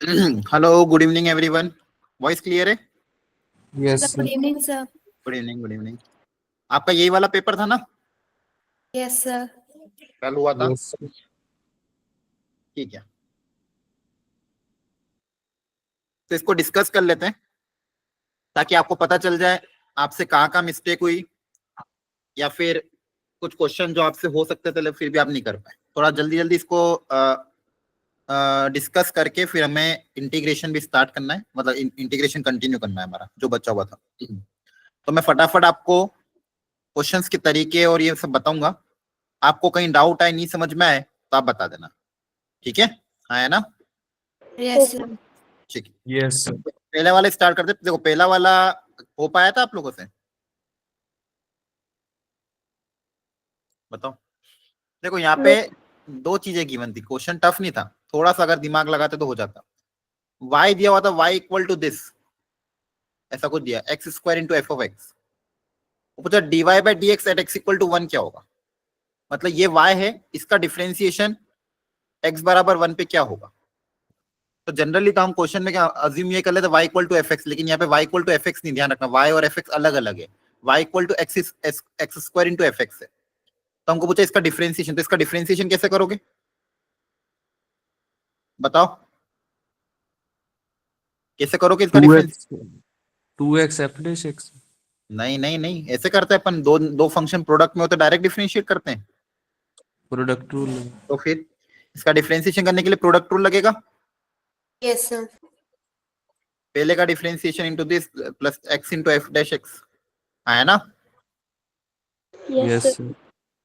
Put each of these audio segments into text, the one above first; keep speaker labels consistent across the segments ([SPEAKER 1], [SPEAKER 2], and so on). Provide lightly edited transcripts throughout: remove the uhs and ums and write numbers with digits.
[SPEAKER 1] Hello, good evening everyone. Voice clear है?
[SPEAKER 2] Yes
[SPEAKER 3] good evening sir.
[SPEAKER 1] Good evening, good evening. आपका यही वाला paper था ना?
[SPEAKER 3] Yes sir.
[SPEAKER 1] कल हुआ था।
[SPEAKER 2] यस
[SPEAKER 1] ठीक है, तो इसको डिस्कस कर लेते हैं ताकि आपको पता चल जाए आपसे कहाँ मिस्टेक हुई, या फिर कुछ क्वेश्चन जो आपसे हो सकते थे फिर भी आप नहीं कर पाए। थोड़ा जल्दी जल्दी इसको डिस्कस करके फिर हमें इंटीग्रेशन भी स्टार्ट करना है, मतलब इंटीग्रेशन कंटिन्यू करना है हमारा जो बचा हुआ था। तो मैं फटाफट आपको क्वेश्चंस के तरीके और ये सब बताऊंगा। आपको कहीं डाउट आए, नहीं समझ में आए तो आप बता देना, ठीक है? हाँ, है ना?
[SPEAKER 3] Yes sir.
[SPEAKER 1] ठीक है,
[SPEAKER 2] यस
[SPEAKER 1] पहले वाला स्टार्ट करते। देखो, पहला वाला हो पाया था आप लोगों से? बताओ। देखो, यहाँ पे दो चीजें गिवन थी, क्वेश्चन टफ नहीं था, थोड़ा सा अगर दिमाग लगाते तो हो जाता। y दिया हुआ था, y इक्वल टू दिस, ऐसा कुछ दिया, x square into f of x. पूछा dy by d x at x equal to 1 क्या होगा। मतलब ये y है, इसका डिफरेंशिएशन x बराबर 1 पे क्या होगा। तो जनरली तो हम क्वेश्चन में क्या अज्यूम ये कर लेते, y equal to f x, लेकिन यहाँ पे y equal to f x नहीं, ध्यान रखना y और एफ एक्स अलग अलग है। y equal to x square into f x है। तो हमको पूछा इसका डिफरेंशिएशन, तो इसका डिफरेंशिएशन कैसे करोगे बताओ, कैसे करोगे इसका difference?
[SPEAKER 2] 2x F dash x.
[SPEAKER 1] नहीं नहीं नहीं, ऐसे करते हैं अपन, दो दो फंक्शन प्रोडक्ट में होते डायरेक्ट डिफरेंशिएट करते हैं।
[SPEAKER 2] Product rule.
[SPEAKER 1] तो फिर इसका डिफरेंशिएशन करने के लिए प्रोडक्ट रूल लगेगा।
[SPEAKER 3] Yes sir.
[SPEAKER 1] पहले का differentiation into this plus x into F dash x, है ना?
[SPEAKER 2] यस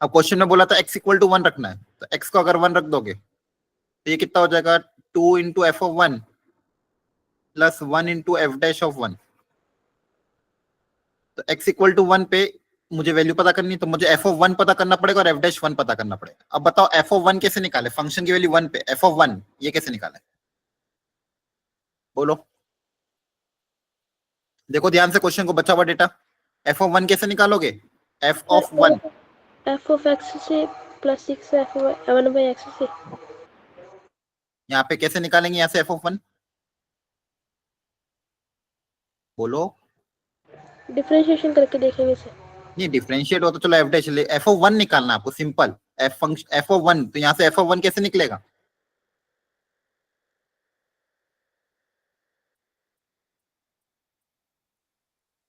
[SPEAKER 1] अब क्वेश्चन में बोला था x इक्वल टू 1 रखना है, तो x को अगर 1 रख दोगे तो ये कितना हो जाएगा, 2 into f of 1 plus 1 into F dash of 1। तो x इक्वल टू 1 पे मुझे वैल्यू पता करनी है, तो मुझे एफ ऑफ 1 पता करना पड़ेगा और एफ डैश 1 पता करना पड़ेगा। अब बताओ एफ ऑफ 1 कैसे निकाले, फंक्शन की वैल्यू 1 पे एफ ऑफ 1 ये कैसे निकाले, बोलो। देखो ध्यान से क्वेश्चन को, बचा हुआ डेटा, एफ ऑफ 1 कैसे निकालोगे, F of 1
[SPEAKER 4] F of X से plus 6 F of 1 by X से।
[SPEAKER 1] यहाँ पे कैसे निकालेंगे, यहाँ से एफ ऑफ 1 बोलो।
[SPEAKER 4] डिफरेंशिएशन करके देखेंगे सर।
[SPEAKER 1] नहीं, डिफरेंशिएट हो तो चलो एफ डैश, एफ ऑफ 1 निकालना आपको, simple. F function F of 1, तो यहाँ से एफ ऑफ 1 कैसे निकलेगा,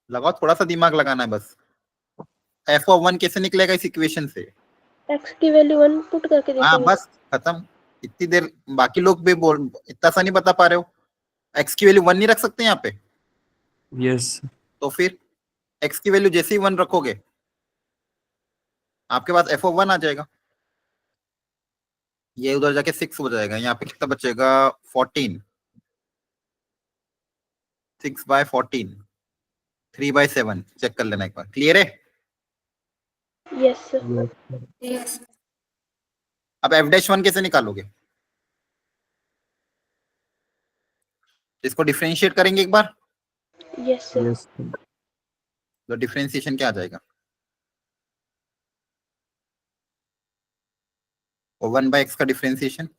[SPEAKER 1] लगाओ, थोड़ा सा दिमाग लगाना है बस। एफ ऑफ 1 कैसे निकलेगा इस इक्वेशन से?
[SPEAKER 4] एक्स की वैल्यू 1 पुट करके
[SPEAKER 1] हाँ
[SPEAKER 4] देखेंगे।
[SPEAKER 1] बस खत्म। इतनी देर बाकी लोग भी बोल, इतना सा नहीं बता पा रहे हो, एक्स की वैल्यू 1 नहीं रख सकते यहाँ पे?
[SPEAKER 2] यस
[SPEAKER 1] तो फिर एक्स की वैल्यू जैसे ही 1 रखोगे आपके पास एफ ऑफ 1 आ जाएगा। ये उधर जाके 6 हो जाएगा, यहाँ पे कितना बचेगा, 14, 6 बाय 14, 3 बाय 7, चेक कर लेना एक बार, क्लियर है?
[SPEAKER 4] Yes sir.
[SPEAKER 3] यस।
[SPEAKER 1] अब एफ डैश 1 कैसे निकालोगे, इसको डिफरेंशिएट करेंगे एक बार,
[SPEAKER 4] यस सर।
[SPEAKER 2] यस
[SPEAKER 1] तो डिफरेंशिएशन क्या आ जाएगा, और 1 बाय एक्स का डिफरेंशिएशन,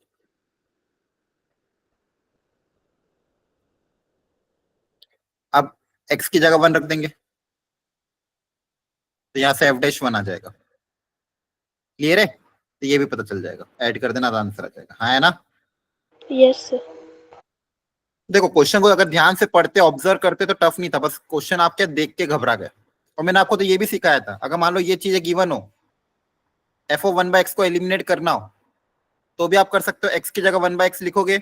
[SPEAKER 1] अब x की जगह 1 रख देंगे तो यहाँ से एफ डैश 1 आ जाएगा, क्लियर है? तो ये भी पता चल जाएगा, ऐड कर देना तो आंसर आ जाएगा, हाँ है ना?
[SPEAKER 4] Yes sir.
[SPEAKER 1] देखो क्वेश्चन को अगर ध्यान से पढ़ते ऑब्जर्व करते तो टफ नहीं था, बस क्वेश्चन आप क्या देख के घबरा गए। और मैंने आपको तो ये भी सिखाया था, अगर मान लो ये चीजें गिवन हो, एफ ओ 1 बाय एक्स को एलिमिनेट करना हो तो भी आप कर सकते हो, एक्स की जगह 1 बाय एक्स लिखोगे,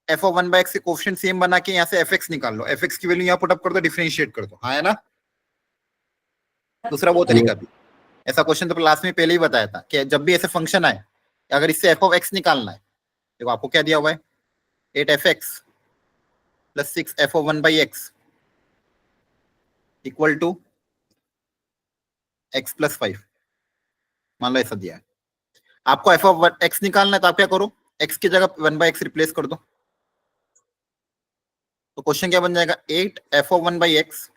[SPEAKER 1] एफ ओ 1 बाय एक्स के कोएफिशिएंट सेम बना के यहाँ से एफ एक्स निकाल लो, एफ एक्स की वैल्यू यहाँ पुट अप कर दो, डिफरेंशिएट कर दो, हाँ है ना? दूसरा वो तरीका भी, ऐसा क्वेश्चन तो क्लास में पहले ही बताया था कि जब भी ऐसे फंक्शन आए, अगर इससे एफ ऑफ एक्स निकालना है, देखो आपको क्या दिया हुआ है, 8 f x plus 6 F of 1 by x equal to x plus 5, मान लो ऐसा दिया है। आपको एफ ऑफ एक्स निकालना है तो आप क्या करो, एक्स की जगह 1 बाई एक्स रिप्लेस कर दो, तो क्वेश्चन क्या बन जाएगा, 8 f of 1 by x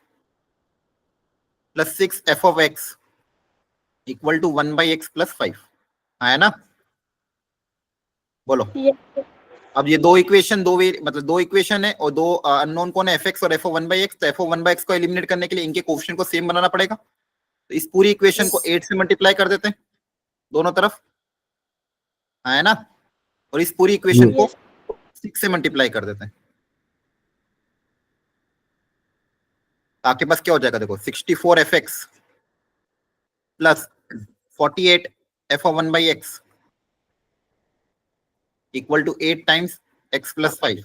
[SPEAKER 1] plus 6 F of x equal to 1 by x plus 5। है ना? बोलो।
[SPEAKER 4] Yes, sir.
[SPEAKER 1] अब ये दो इक्वेशन मतलब दो इक्वेशन है और दो अननोन कौन है, एफ एक्स और F O one by X. तो F O one by X को एलिमिनेट करने के लिए इनके कोफिशिएंट को सेम बनाना पड़ेगा। तो इस पूरी इक्वेशन को 8 से मल्टीप्लाई कर देते हैं दोनों तरफ, है ना? और इस पूरी इक्वेशन को 6 से मल्टीप्लाई कर देते हैं। आपके पास क्या हो जाएगा, देखो 64 f x plus 48 f O one by x equal to 8 times x plus 5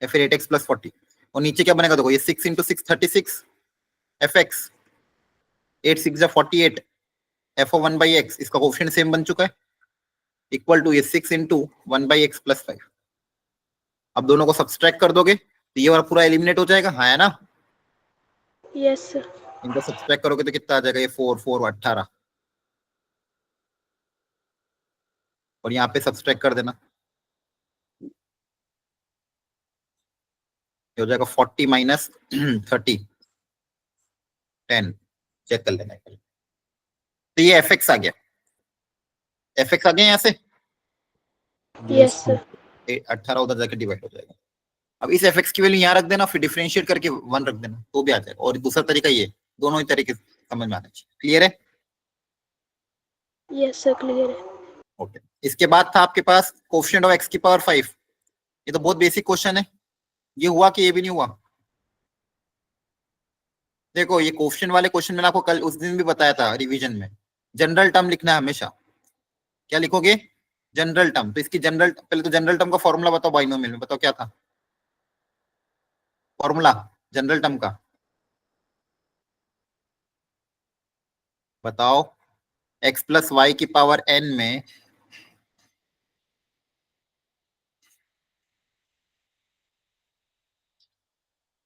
[SPEAKER 1] या फिर 8x प्लस 40। और नीचे क्या बनेगा, देखो ये 6 इंटू 6 36 एफ एक्स, 8 6 जा 48 f O one by x, इसका कोफिशिएंट सेम बन चुका है, इक्वल टू ये 6 इंटू 1 बाई एक्स प्लस 5। अब दोनों को सब्सट्रैक्ट कर दोगे तो ये वाला पूरा एलिमिनेट हो जाएगा, है ना?
[SPEAKER 4] Yes, sir.
[SPEAKER 1] इनको सब्सट्रैक्ट करोगे तो कितना आ जाएगा, ये 4 4 18, और यहाँ पे सब्सट्रैक्ट कर देना, ये हो जाएगा 40 माइनस 30 10, चेक कर लेना। तो ये एफ एक्स आ गया, एफ एक्स आ गया यहाँ से,
[SPEAKER 4] Yes, sir.
[SPEAKER 1] 18 उधर जाके डिवाइड हो जाएगा। अब इस एफ एक्स की वैल्यू यहाँ रख देना, फिर डिफरेंशिएट करके 1 रख देना तो भी आ जाएगा। और दूसरा तरीका ये, दोनों ही तरीके समझ में आना चाहिए। क्लियर है?
[SPEAKER 4] Yes, sir. Clear है.
[SPEAKER 1] ओके। इसके बाद था आपके पास कोफिशिएंट ऑफ एक्स की पावर 5। ये तो बहुत बेसिक क्वेश्चन है। ये हुआ कि ये भी नहीं हुआ? देखो ये कोफिशिएंट वाले क्वेश्चन मैंने आपको कल उस दिन भी बताया था रिवीजन में, जनरल टर्म लिखना है हमेशा। क्या लिखोगे? General term. तो इसकी जनरल, पहले तो जनरल टर्म का फॉर्मूला बताओ, बाइनोमियल में बताओ क्या था फॉर्मूला जनरल टर्म का, बताओ। x प्लस वाई की पावर n में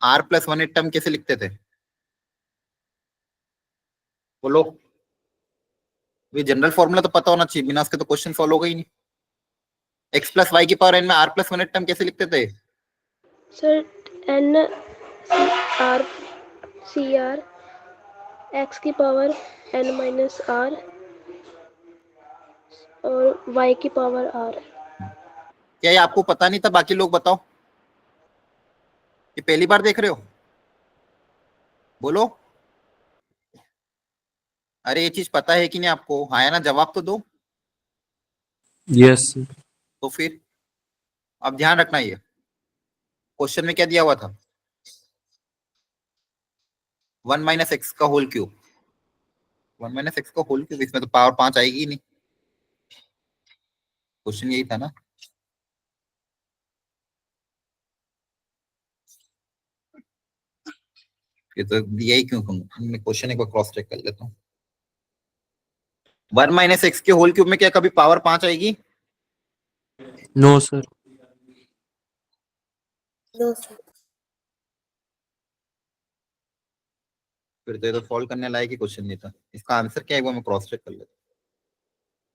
[SPEAKER 1] r प्लस 1 टर्म कैसे लिखते थे, बोलो। ये जनरल फॉर्मूला तो पता होना चाहिए, बिना उसके तो क्वेश्चन सॉल्व होगा ही नहीं। x प्लस वाई की पावर n में r प्लस 1 टर्म कैसे लिखते थे?
[SPEAKER 4] Sir, N R C R X की पावर N minus R और Y की पावर R।
[SPEAKER 1] क्या ये आपको पता नहीं था? बाकी लोग बताओ, ये पहली बार देख रहे हो? बोलो। अरे ये चीज पता है कि नहीं आपको? हाँ या ना, जवाब तो दो।
[SPEAKER 2] Yes, sir.
[SPEAKER 1] तो फिर अब ध्यान रखना, ये क्वेश्चन में क्या दिया हुआ था, 1 माइनस एक्स का होल क्यूब। 1 माइनस एक्स का होल क्यूब, इसमें तो पावर 5 आएगी ही नहीं। क्वेश्चन यही था ना। ये तो दिया ही क्यों? मैं क्वेश्चन एक बार क्रॉस चेक कर लेता हूँ। 1 माइनस एक्स के होल क्यूब में क्या कभी पावर 5 आएगी?
[SPEAKER 2] No, sir.
[SPEAKER 3] No, sir.
[SPEAKER 1] फिर तो ये तो सॉल्व करने लायक ही क्वेश्चन नहीं था। इसका आंसर क्या है वो मैं क्रॉस चेक कर लेता हूँ।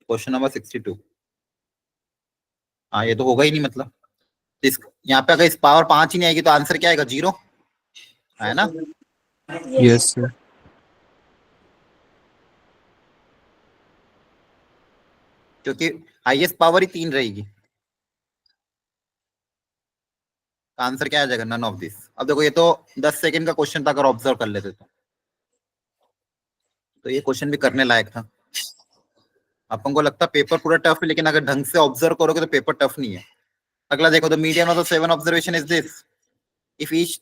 [SPEAKER 1] Question number 62। हाँ ये तो होगा ही नहीं, मतलब इस यहाँ पे अगर इस पावर 5 ही नहीं आएगी तो आंसर क्या आएगा? 0, है ना?
[SPEAKER 2] Yes, sir.
[SPEAKER 1] क्योंकि हाईएस्ट पावर ही 3 रहेगी। आंसर क्या आ जाएगा? None of this. अब देखो ये तो 10 सेकंड का क्वेश्चन था, अगर ऑब्जर्व कर लेते तो ये क्वेश्चन भी करने लायक था। अपन को लगता पेपर पूरा टफ है, लेकिन अगर ढंग से ऑब्जर्व करोगे तो पेपर टफ नहीं है। अगला देखो, the median of the 7 observation is this, if each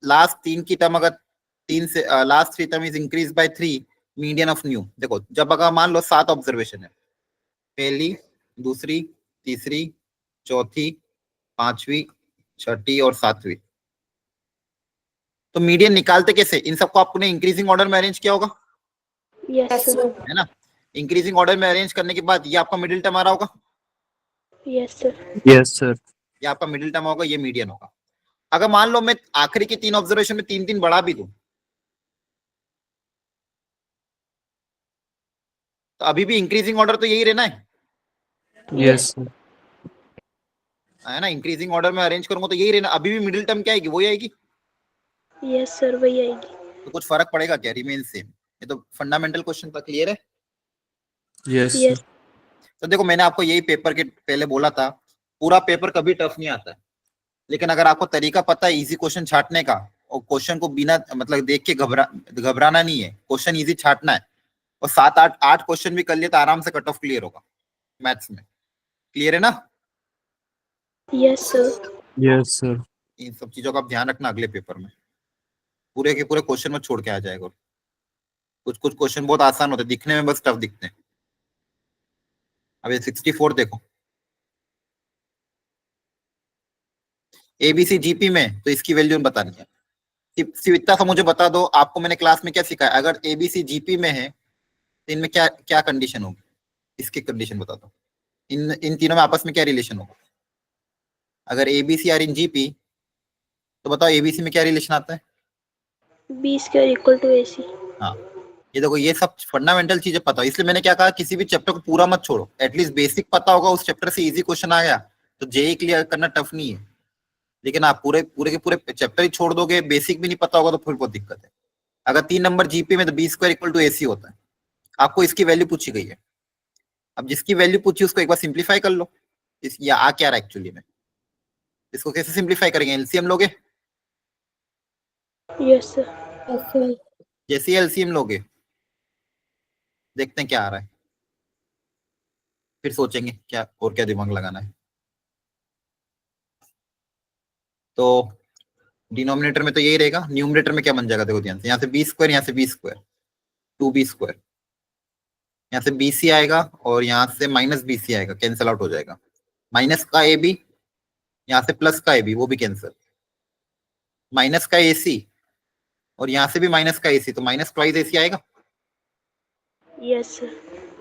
[SPEAKER 1] last 3 की टर्म, अगर 3 से last 3 term is increase by 3, median of new. देखो जब अगर मान लो 7 ऑब्जर्वेशन है, पहली, दूसरी, तीसरी, चौथी, पांचवी, छठी और सातवीं, तो मीडियन निकालते कैसे? इन सबको आपने इंक्रीजिंग ऑर्डर में अरेंज किया होगा,
[SPEAKER 4] Yes,
[SPEAKER 3] Yes,
[SPEAKER 4] sir.
[SPEAKER 3] sir.
[SPEAKER 1] है ना? इंक्रीजिंग ऑर्डर में अरेंज करने के बाद ये आपका मिडिल टर्म आ रहा होगा,
[SPEAKER 4] Yes, sir.
[SPEAKER 2] Yes, sir.
[SPEAKER 1] ये आपका मिडिल टर्म होगा, ये मीडियन होगा। अगर मान लो मैं आखिरी की 3 ऑब्जर्वेशन में 3 3 बढ़ा भी दूं, तो अभी भी इंक्रीजिंग ऑर्डर तो यही रहना
[SPEAKER 2] Yes, sir.
[SPEAKER 1] है ना? इंक्रीजिंग ऑर्डर में अरेंज करूंगा तो यही रहना, अभी भी मिडिल टर्म क्या आएगी? वही आएगी।
[SPEAKER 4] Yes, sir. वही आएगी।
[SPEAKER 1] तो कुछ फर्क पड़ेगा क्या? Remain same. ये तो फंडामेंटल क्वेश्चन था। क्लियर है?
[SPEAKER 2] Yes,
[SPEAKER 4] Yes.
[SPEAKER 2] sir.
[SPEAKER 1] तो देखो मैंने आपको यही पेपर के पहले बोला था, पूरा पेपर कभी टफ नहीं आता है, लेकिन अगर आपको तरीका पता है इजी क्वेश्चन छाटने का, और क्वेश्चन को बिना मतलब देख के घबराना नहीं है, क्वेश्चन इजी छाटना है, और 7 8 क्वेश्चन भी कर लिए तो आराम से कट ऑफ क्लियर होगा मैथ्स में। क्लियर है ना?
[SPEAKER 4] Yes, sir.
[SPEAKER 2] Yes, sir.
[SPEAKER 1] इन सब चीजों का आप ध्यान रखना अगले पेपर में, पूरे के पूरे क्वेश्चन में छोड़ के आ जाएगा। कुछ कुछ क्वेश्चन बहुत आसान होते हैं, दिखने में बस टफ दिखते हैं। अब ये 64 देखो, एबीसी जीपी में, तो इसकी वैल्यू बतानी है। सिर्फ इतना सा मुझे बता दो, आपको मैंने क्लास में क्या सिखाया, अगर एबीसी जीपी में है तो इनमें क्या क्या कंडीशन होगी, इसकी कंडीशन बता दो। इन तीनों में आपस में क्या रिलेशन होगा? अगर एबीसी आर इन जीपी तो बताओ एबीसी में क्या रिलेशन आता है?
[SPEAKER 4] B square equal to AC.
[SPEAKER 1] हाँ, ये देखो ये सब फंडामेंटल चीजें पता हो, इसलिए मैंने क्या कहा, किसी भी चैप्टर को पूरा मत छोड़ो, एटलीस्ट बेसिक पता होगा, उस चैप्टर से इजी क्वेश्चन आ गया तो जेई क्लियर करना टफ नहीं है। लेकिन आप पूरे पूरे के पूरे चैप्टर ही छोड़ दोगे, बेसिक भी नहीं पता होगा, तो फिर बहुत दिक्कत है। अगर 3 नंबर जीपी में तो B square equal to AC होता है, आपको इसकी वैल्यू पूछी गई है। अब जिसकी वैल्यू पूछी उसको एक बार सिंप्लीफाई कर लो, ये आ क्या रहा है एक्चुअली में, इसको कैसे सिंप्लीफाई करेंगे? एलसीएम लोगे,
[SPEAKER 4] Yes, sir.
[SPEAKER 1] जैसे ही एलसीएम लोगे देखते हैं क्या आ रहा है, फिर सोचेंगे क्या और क्या दिमाग लगाना है। तो डिनोमिनेटर में तो यही रहेगा, न्यूमरेटर में क्या बन जाएगा देखो ध्यान से, यहाँ से बी स्क्वायर, यहाँ से बी स्क्वायर, 2b स्क्वायर, यहाँ से बीसी आएगा और यहाँ से माइनस बीसी आएगा, कैंसिल आउट हो जाएगा। माइनस का ए बी, यहाँ से प्लस का ए बी, वो भी कैंसिल। माइनस का एसी और यहाँ से भी माइनस का एसी, तो माइनस ट्वाइस एसी आएगा।
[SPEAKER 4] Yes, sir.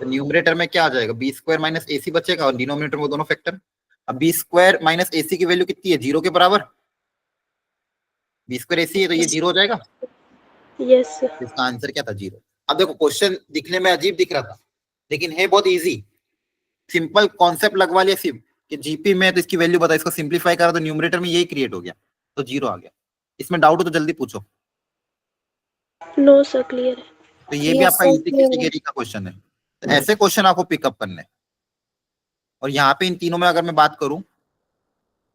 [SPEAKER 1] तो न्यूमरेटर में क्या आ जाएगा, बी स्क्वायर माइनस एसी बचेगा, और डिनोमिनेटर में दोनों फैक्टर। अब बी स्क्वायर माइनस एसी की वैल्यू कितनी है, 0 के बराबर। बी स्क्वायर एसी है तो ये 0 हो जाएगा,
[SPEAKER 4] Yes, sir.
[SPEAKER 1] इसका आंसर क्या था, 0। अब देखो क्वेश्चन दिखने में अजीब दिख रहा था, लेकिन है बहुत इजी, सिंपल कॉन्सेप्ट लगवा लिया सिर्फ कि जीपी में तो इसकी वैल्यू बता, इसको सिंप्लीफाई करा तो न्यूमरेटर में यही क्रिएट हो गया, तो 0 आ गया। इसमें डाउट हो तो जल्दी पूछो।
[SPEAKER 4] No, sir. Clear.
[SPEAKER 1] तो ये भी
[SPEAKER 3] Yes,
[SPEAKER 1] आपका
[SPEAKER 3] sir,
[SPEAKER 1] इजी
[SPEAKER 3] clear है।
[SPEAKER 1] कैटेगरी का क्वेश्चन है, तो ऐसे क्वेश्चन आपको पिकअप करने हैं। और यहाँ पे इन तीनों में अगर मैं बात करूं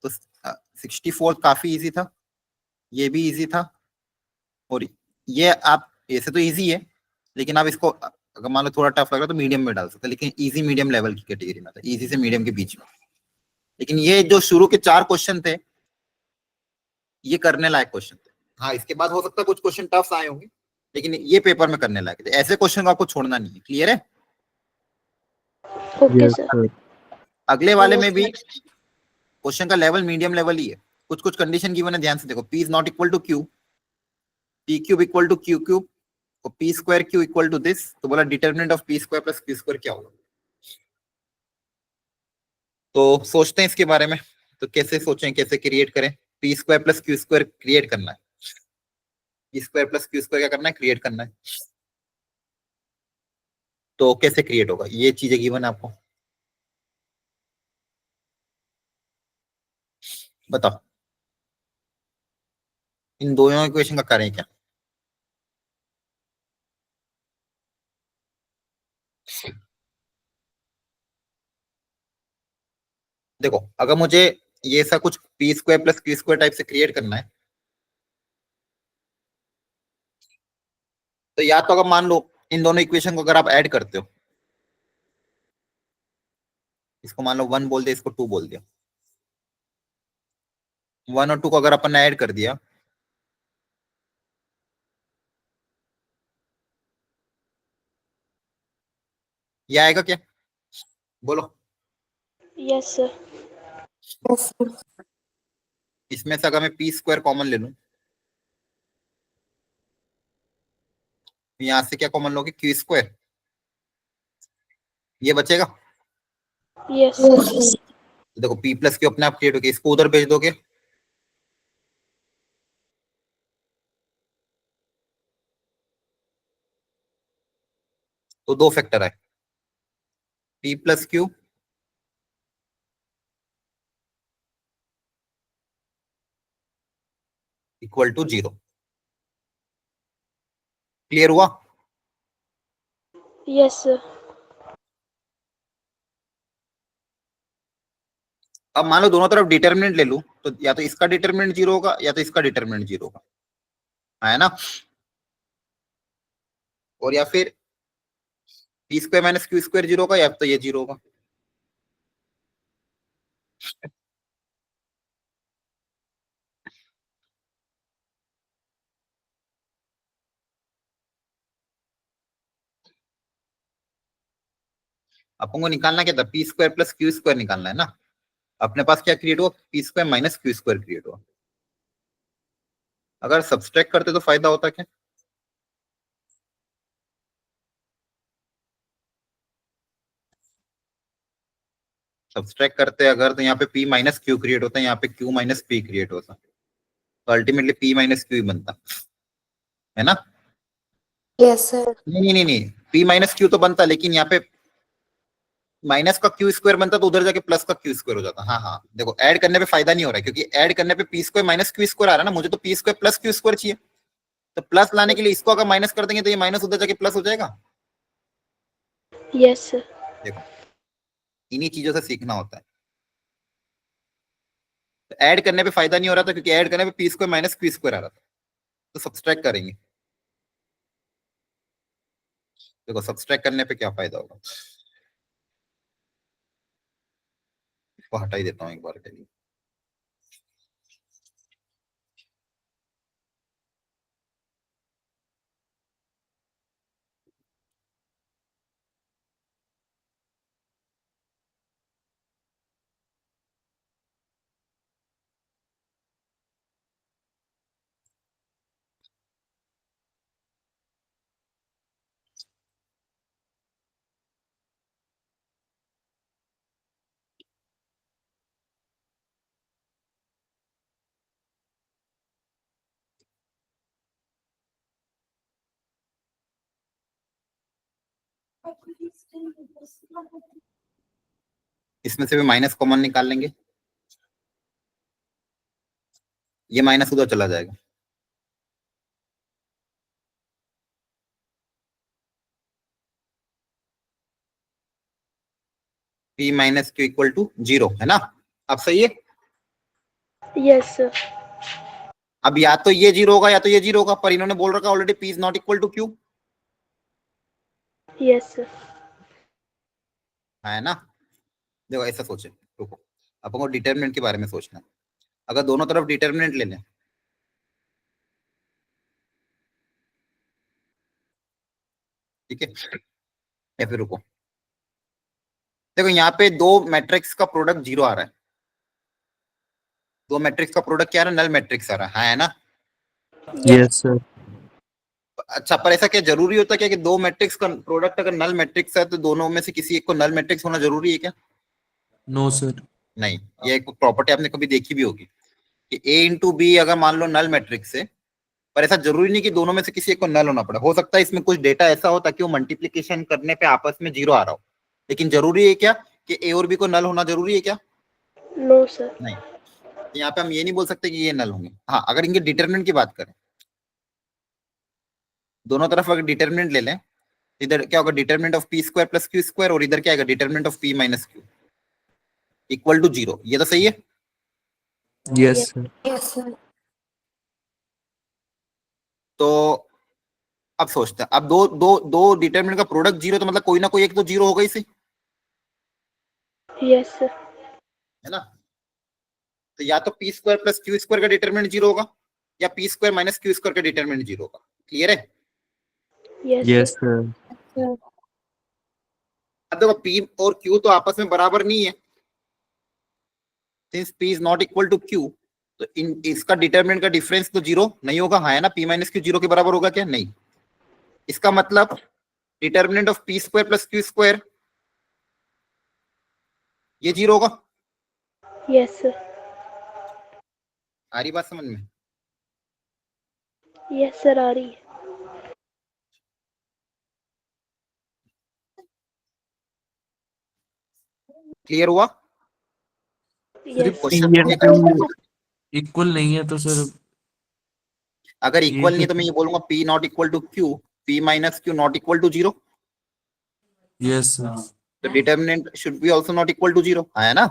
[SPEAKER 1] तो 64 काफी इजी था, ये भी इजी था, और ये आप ऐसे तो इजी है, लेकिन आप इसको अगर मान लो थोड़ा टफ लग रहा है तो मीडियम में डाल सकते हैं, लेकिन इजी मीडियम लेवल की कैटेगरी में था, इजी से मीडियम के बीच में। लेकिन ये जो शुरू के 4 क्वेश्चन थे ये करने लायक क्वेश्चन थे। हाँ, इसके बाद हो सकता है कुछ क्वेश्चन टफ आए होंगे, लेकिन ये पेपर में करने लायक थे। ऐसे क्वेश्चन को आपको छोड़ना नहीं है। क्लियर है?
[SPEAKER 4] Okay,
[SPEAKER 2] Yes,
[SPEAKER 4] sir.
[SPEAKER 2] sir.
[SPEAKER 1] अगले वाले में भी क्वेश्चन का लेवल मीडियम लेवल ही है, कुछ कुछ कंडीशन गिवन है, ध्यान से देखो। P is not equal to Q, P cube equal to Q cube, और P square Q equal to this, तो बोला determinant of P square plus Q square क्या होगा। तो सोचते हैं इसके बारे में, तो कैसे सोचें, कैसे क्रिएट करें। P square plus Q square create करना है, P square plus Q square क्या करना है, क्रिएट करना है। तो कैसे क्रिएट होगा, ये चीजें गिवन है आपको, बताओ। इन दोनों इक्वेशन का करें क्या? देखो अगर मुझे ये ऐसा कुछ P square plus Q square type से क्रिएट करना है, तो या तो अगर मान लो इन दोनों इक्वेशन को अगर आप ऐड करते हो, इसको मान लो 1 बोल दिया, इसको 2 बोल दिया, 1 और 2 को अगर अपन ने ऐड कर दिया, ये आएगा क्या, बोलो।
[SPEAKER 4] Yes, sir.
[SPEAKER 1] इसमें से अगर मैं पी स्क्वायर कॉमन ले लूं, यहां से क्या कॉमन लोगे, क्यू स्क्वायर, ये बचेगा।
[SPEAKER 4] Yes, sir.
[SPEAKER 1] तो देखो पी प्लस क्यू अपने आप क्रिएट होगी, इसको उधर भेज दोगे, तो 2 फैक्टर आए, P plus Q equal to 0। Clear हुआ?
[SPEAKER 4] Yes, sir.
[SPEAKER 1] अब मान लो दोनों तरफ डिटर्मिनेंट ले लूं तो या तो इसका डिटर्मिनेंट 0 होगा या तो इसका डिटर्मिनेंट 0 होगा, है ना। और या फिर P square minus Q square 0 होगा या तो ये 0 होगा। अपन को निकालना क्या था, P square plus Q square निकालना है ना। अपने पास क्या क्रिएट हुआ, P square minus Q square create हुआ। अगर सब्सट्रैक्ट करते तो फायदा होता क्या, सब्सट्रैक्ट करते अगर तो यहाँ पे p माइनस क्यू क्रिएट होता है, यहाँ पे q माइनस p क्रिएट होता, तो अल्टीमेटली p माइनस क्यू ही बनता है ना।
[SPEAKER 3] Yes, sir.
[SPEAKER 1] नहीं, p माइनस क्यू तो बनता, लेकिन यहाँ पे माइनस का क्यू स्क्वायर बनता तो उधर जाके प्लस का क्यू स्क्वायर हो जाता। हाँ हाँ, देखो ऐड करने पे फायदा नहीं हो रहा है, क्योंकि ऐड करने पे P square minus Q square आ रहा है ना, मुझे तो P square plus Q square चाहिए। तो प्लस लाने के लिए इसको अगर माइनस कर देंगे तो ये माइनस उधर जाके प्लस हो जाएगा।
[SPEAKER 4] Yes, sir.
[SPEAKER 1] देखो इन्हीं चीजों से सीखना होता है। तो ऐड करने पे फायदा नहीं हो रहा था, क्योंकि ऐड करने पे P square minus Q square आ रहा था। तो सब्सट्रैक्ट करेंगे, देखो सब्सट्रैक्ट करने पे क्या फायदा होगा, इसको हटा ही देता हूँ एक बार के लिए। इसमें से भी माइनस कॉमन निकाल लेंगे, ये माइनस उधर चला जाएगा। p minus Q equal to 0 है ना। अब सही है।
[SPEAKER 4] Yes, sir.
[SPEAKER 1] अब या तो ये 0 होगा या तो ये 0 होगा, पर इन्होंने बोल रखा already p is not equal to q,
[SPEAKER 4] Yes, sir.
[SPEAKER 1] है ना। देखो ऐसा सोचे, रुको अपन को डिटर्मिनेंट के बारे में सोचना है। अगर दोनों तरफ डिटर्मिनेंट ले लें, ठीक है, या फिर रुको, देखो यहाँ पे दो मैट्रिक्स का प्रोडक्ट 0 आ रहा है, दो मैट्रिक्स का प्रोडक्ट क्या आ रहा है, नल मैट्रिक्स आ रहा है ना।
[SPEAKER 2] Yes, sir.
[SPEAKER 1] अच्छा, पर ऐसा क्या जरूरी होता है क्या कि दो मैट्रिक्स का प्रोडक्ट अगर नल मैट्रिक्स है तो दोनों में से किसी एक को नल मैट्रिक्स होना जरूरी है क्या?
[SPEAKER 2] No, sir.
[SPEAKER 1] नहीं, ये एक प्रॉपर्टी आपने कभी देखी भी होगी कि a इंटू बी अगर मान लो नल मैट्रिक्स है, पर ऐसा जरूरी नहीं कि दोनों में से किसी एक को नल होना पड़े। हो सकता है इसमें कुछ डेटा ऐसा हो ताकि वो मल्टीप्लीकेशन करने पे आपस में 0 आ रहा हो, लेकिन जरूरी है क्या कि a और b को नल होना जरूरी है क्या?
[SPEAKER 4] No, sir.
[SPEAKER 1] नहीं। तो यहाँ पे हम ये नहीं बोल सकते कि ये नल होंगे। हाँ, अगर इनके डिटरमिनेंट की बात करें, दोनों तरफ अगर डिटरमिनेंट ले लें, इधर क्या होगा, determinant of P square plus Q square, और इधर क्या आएगा, determinant of P minus Q equal to 0। ये तो सही है।
[SPEAKER 2] Yes, sir.
[SPEAKER 3] Yes, sir.
[SPEAKER 1] तो अब सोचते हैं, अब दो दो दो डिटरमिनेंट का प्रोडक्ट 0, तो मतलब कोई ना कोई एक तो 0 होगा ही सही,
[SPEAKER 4] Yes, sir.
[SPEAKER 1] है ना। तो या तो P square plus Q square का डिटरमिनेंट 0 होगा, या P square minus Q square का डिटरमिनेंट 0 होगा। क्लियर है।
[SPEAKER 4] Yes,
[SPEAKER 2] Yes,
[SPEAKER 4] sir.
[SPEAKER 2] sir.
[SPEAKER 1] अब देखो पी और क्यू तो आपस में बराबर नहीं है, since P is not equal to Q, तो इन इसका डिटरमिनेंट का डिफरेंस तो 0 नहीं होगा, हाँ है ना। पी माइनस क्यू 0 के बराबर होगा क्या? नहीं। इसका मतलब determinant of P square plus Q square ये 0 होगा।
[SPEAKER 4] Yes, sir.
[SPEAKER 1] आ रही बात समझ में?
[SPEAKER 4] Yes, sir. आ रही है.
[SPEAKER 1] क्लियर हुआ?
[SPEAKER 4] Yes, sir.
[SPEAKER 1] Question
[SPEAKER 2] P and Q equal नहीं है तो सर
[SPEAKER 1] अगर इक्वल
[SPEAKER 2] ये
[SPEAKER 1] नहीं है तो मैं ये बोलूंगा P not equal to Q, P minus Q not equal to 0,
[SPEAKER 2] yes sir.
[SPEAKER 1] तो determinant should be also not equal to 0, है ना।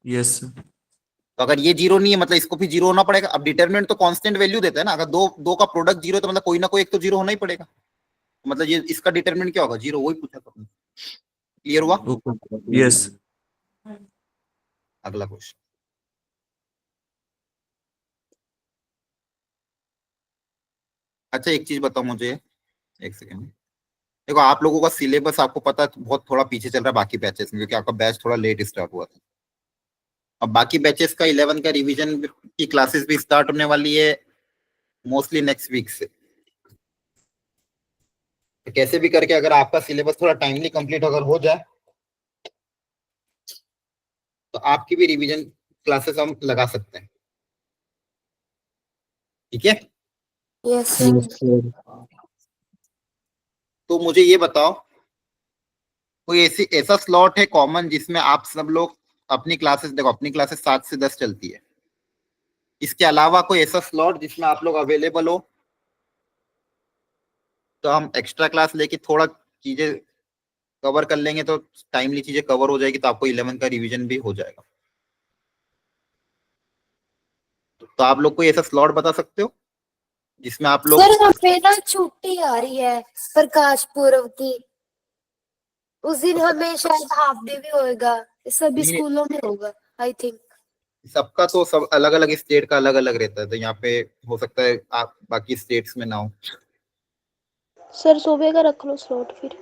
[SPEAKER 2] Yes sir.
[SPEAKER 1] तो अगर ये जीरो नहीं है मतलब इसको भी जीरो होना पड़ेगा। अब डिटरमिनेंट तो कांस्टेंट वैल्यू देता है ना, अगर दो दो का प्रोडक्ट जीरो तो मतलब कोई ना कोई एक तो जीरो होना ही पड़ेगा। मतलब ये इसका डिटरमिनेंट क्या होगा, जीरो। वही पूछा था। क्लियर हुआ?
[SPEAKER 2] Okay yes.
[SPEAKER 1] अगला क्वेश्चन। अच्छा एक चीज बताओ मुझे, एक सेकेंड। देखो आप लोगों का सिलेबस आपको पता है बहुत थोड़ा पीछे चल रहा है बाकी बैचेस में, क्योंकि आपका बैच थोड़ा लेट स्टार्ट हुआ था। अब बाकी बैचेस का 11 का रिवीजन की क्लासेस भी स्टार्ट होने वाली है मोस्टली नेक्स्ट वीक से। तो कैसे भी करके अगर आपका सिलेबस थोड़ा टाइमली कंप्लीट अगर हो जाए तो आपकी भी रिवीजन क्लासेस हम लगा सकते हैं। ठीक है?
[SPEAKER 3] Yes, sir.
[SPEAKER 1] तो मुझे ये बताओ कोई ऐसी ऐसा स्लॉट है कॉमन जिसमें आप सब लोग अपनी क्लासेस, देखो अपनी क्लासेस 7 से 10 चलती है, इसके अलावा कोई ऐसा स्लॉट जिसमें आप लोग अवेलेबल हो तो हम एक्स्ट्रा क्लास लेके थोड़ा चीजें कवर कर लेंगे, तो टाइमली चीजें कवर हो जाएगी, तो आपको 11 का रिवीजन भी हो जाएगा। तो आप लोग कोई ऐसा स्लॉट बता सकते हो जिसमें आप लोग
[SPEAKER 3] सर हमें ना छुट्टी आ रही है प्रकाश पूर्व की, उस दिन हमें शायद हाफ डे भी होएगा, सभी
[SPEAKER 1] नहीं,
[SPEAKER 3] स्कूलों में होगा आई थिंक।
[SPEAKER 1] सबका तो सब अलग अलग स्टेट का अलग अलग रहता है, तो यहाँ पे हो सकता है आप बाकी स्टेट्स में ना हो।
[SPEAKER 4] सर सुबह का रख लो स्लॉट फिर।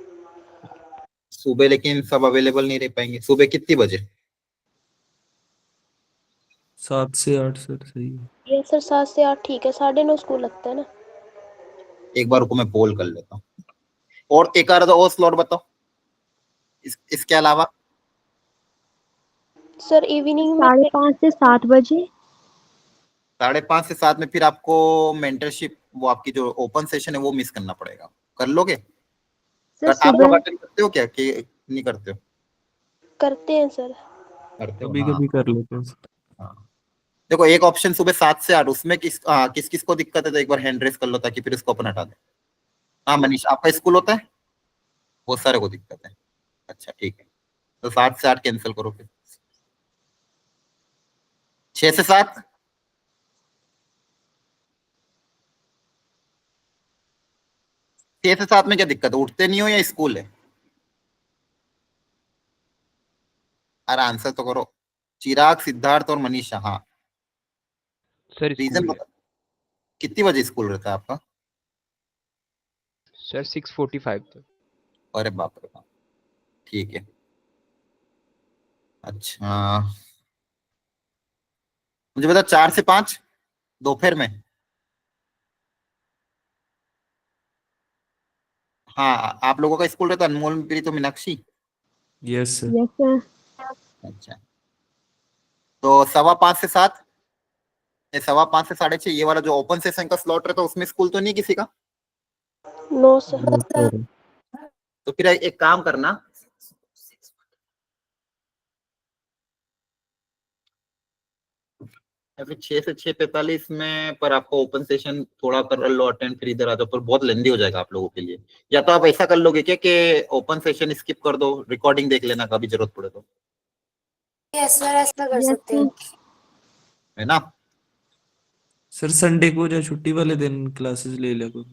[SPEAKER 1] सुबह लेकिन सब अवेलेबल नहीं रह पाएंगे। सुबह कितनी बजे?
[SPEAKER 2] 7 से 8 सर सही है।
[SPEAKER 4] ये सर 7 से 8 ठीक है, 9:30 स्कूल लगता है ना।
[SPEAKER 1] एक बार को मैं पोल कर लेता हूँ। और एक और स्लॉट बताओ इसके अलावा।
[SPEAKER 4] सर इवनिंग में
[SPEAKER 5] 5:30 से 7 बजे।
[SPEAKER 1] 5:30 से 7 में फिर आपको मेंटरशिप, वो आपकी जो ओपन सेशन है वो मिस करना पड़ेगा। कर लोगे?
[SPEAKER 5] सर
[SPEAKER 1] आप लोग
[SPEAKER 5] सुबह
[SPEAKER 1] अटेंड करते हो क्या कि नहीं करते हो?
[SPEAKER 4] करते हैं सर।
[SPEAKER 1] करते हो,
[SPEAKER 2] कभी
[SPEAKER 1] हाँ।
[SPEAKER 2] कभी कर लेते हैं सर।
[SPEAKER 1] हाँ। देखो एक ऑप्शन सुबह 7 से 8, उसमें किस किस को दिक्कत है तो एक बार हैंड रेस कर लो ताकि फिर इसको अपन हटा दें। हाँ मनीष, आपका स्कूल होता है? बहुत सारे को दिक्कत है। अच्छा ठीक है, तो 7 से 8 कैंसिल करो फिर। 6 से 7? 6 से 7 में क्या दिक्कत है, उठते नहीं हो या स्कूल है? अरे आंसर तो करो। चिराग, सिद्धार्थ और मनीषा, हाँ।
[SPEAKER 6] सर
[SPEAKER 1] रीजन
[SPEAKER 6] स्कूल है।
[SPEAKER 1] बता। कितनी बजे स्कूल रहता है आपका?
[SPEAKER 6] सर 6:45 तक।
[SPEAKER 1] अरे बाप रे बाप। ठीक है। अच्छा मुझे बता, 4 से 5 दोपहर में? हाँ आप लोगों का स्कूल रहता है अनमोल प्रीत तो Meenakshi?
[SPEAKER 2] Yes sir.
[SPEAKER 5] Yes sir.
[SPEAKER 1] अच्छा, तो 5:15 से 7, 5:15 से 6:30 ये वाला जो ओपन सेशन का स्लॉट रहता है उसमें स्कूल तो नहीं किसी का?
[SPEAKER 4] No sir.
[SPEAKER 2] No sir.
[SPEAKER 1] तो फिर एक काम करना, अभी 6 से 6:45 में पर आपको ओपन सेशन थोड़ा कर लो अटेंड, फिर इधर आ जाओ, पर बहुत लेंदी हो जाएगा आप लोगों के लिए। या तो आप ऐसा कर लोगे क्या कि ओपन सेशन स्किप कर दो, रिकॉर्डिंग देख लेना कभी जरूरत पड़े तो,
[SPEAKER 3] यस सर ऐसा कर
[SPEAKER 5] यस
[SPEAKER 3] सकते हैं।
[SPEAKER 5] सर।
[SPEAKER 1] है ना?
[SPEAKER 2] सर संडे को या छुट्टी वाले दिन क्लासेस ले लिया करो।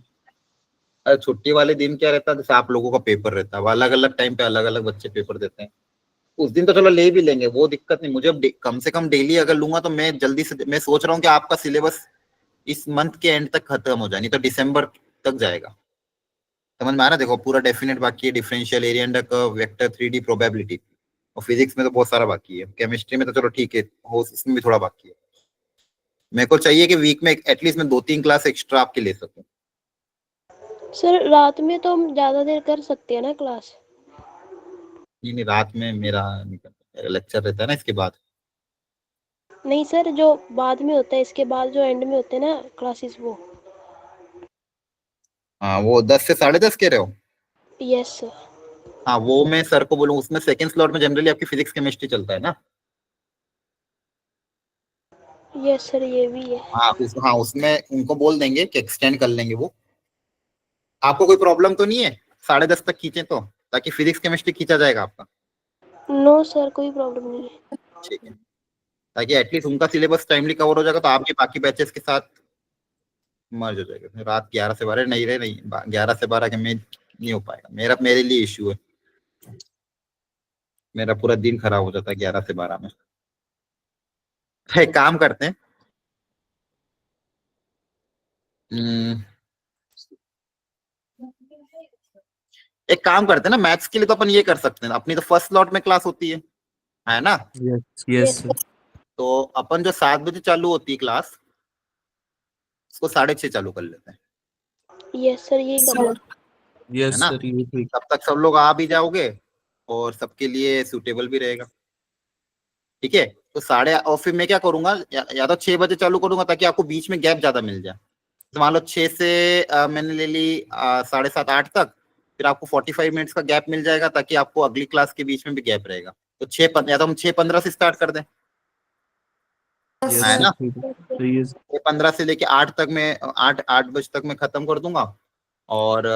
[SPEAKER 1] अरे छुट्टी वाले दिन क्या रहता है, जैसे आप लोगों का पेपर रहता है, अलग अलग टाइम पे अलग अलग बच्चे पेपर देते हैं, उस दिन तो चलो ले भी लेंगे, वो दिक्कत नहीं। मुझे अब कम से कम डेली अगर लूंगा तो मैं जल्दी से, मैं सोच रहा हूँ कि आपका सिलेबस इस मंथ के एंड तक खत्म हो जाए, नहीं तो दिसंबर तक जाएगा। समझ में आ रहा है? देखो पूरा डेफिनेट बाकी है, differential area under curve, vector 3D probability, और फिजिक्स में तो बहुत सारा बाकी है, केमिस्ट्री में तो चलो ठीक है हो, इसमें भी थोड़ा बाकी है। मेरे को चाहिए कि वीक में एटलीस्ट मैं 2-3 क्लास एक्स्ट्रा आपके ले सकूं।
[SPEAKER 4] सर रात में तो हम ज्यादा देर कर सकते हैं ना क्लास।
[SPEAKER 1] नहीं नहीं, रात में मेरा लेक्चर रहता है ना इसके बाद।
[SPEAKER 4] नहीं सर, जो बाद में होता है, इसके बाद जो एंड में होते हैं ना क्लासेस वो।
[SPEAKER 1] हाँ वो 10 से 10:30 कह रहे हो?
[SPEAKER 4] Yes sir.
[SPEAKER 1] हाँ वो मैं सर को बोलूँ, उसमें सेकंड स्लॉट में जनरली आपकी फिजिक्स केमिस्ट्री चलता है ना?
[SPEAKER 4] यस सर ये भी है।
[SPEAKER 1] हाँ उसमें उनको बोल देंगे कि एक्सटेंड कर लेंगे वो। आपको कोई प्रॉब्लम तो नहीं है 10:30 तक खींचे तो, ताकि फिजिक्स केमिस्ट्री खींचा जाएगा आपका?
[SPEAKER 4] नो सर कोई प्रॉब्लम नहीं है।
[SPEAKER 1] ठीक है। ताकि एटलीस्ट उनका सिलेबस टाइमली कवर हो जाएगा, तो आपके बाकी बैचेस के साथ मर्ज हो जाएगा। रात 11 से 12 नहीं रहे, नहीं 11 से 12 के में नहीं हो पाएगा, मेरे लिए इश्यू है, मेरा पूरा दिन खराब हो जाता है 11 से 12 में। तो एक काम करते हैं, एक काम करते हैं ना, मैथ्स के लिए तो अपन ये कर सकते हैं, अपनी तो फर्स्ट स्लॉट में क्लास होती है ना?
[SPEAKER 2] Yes yes sir.
[SPEAKER 1] तो अपन जो 7 बजे चालू होती है क्लास, उसको 6:30 चालू कर लेते हैं,
[SPEAKER 4] यस सर, यही करना।
[SPEAKER 1] है
[SPEAKER 2] यस
[SPEAKER 1] ना?
[SPEAKER 2] सर, ये ठीक।
[SPEAKER 1] तब तक सब लोग आ भी जाओगे और सबके लिए सूटेबल भी रहेगा। ठीक है, तो और फिर मैं क्या करूंगा, या तो 6 बजे चालू करूंगा ताकि आपको बीच में गैप ज्यादा मिल जाए। तो मान लो 6 से मैंने ले ली 7:30 8 तक, फिर आपको 45 मिनट्स का गैप मिल जाएगा, ताकि आपको अगली क्लास के बीच में भी गैप रहेगा। तो 6 या तो हम 6:15 से स्टार्ट कर दें,
[SPEAKER 2] यस
[SPEAKER 1] है
[SPEAKER 2] सर,
[SPEAKER 1] ना?
[SPEAKER 2] ठीक है, सही है।
[SPEAKER 1] 6:15 से लेके 8 तक में, 8 बजे तक मैं खत्म कर दूंगा। और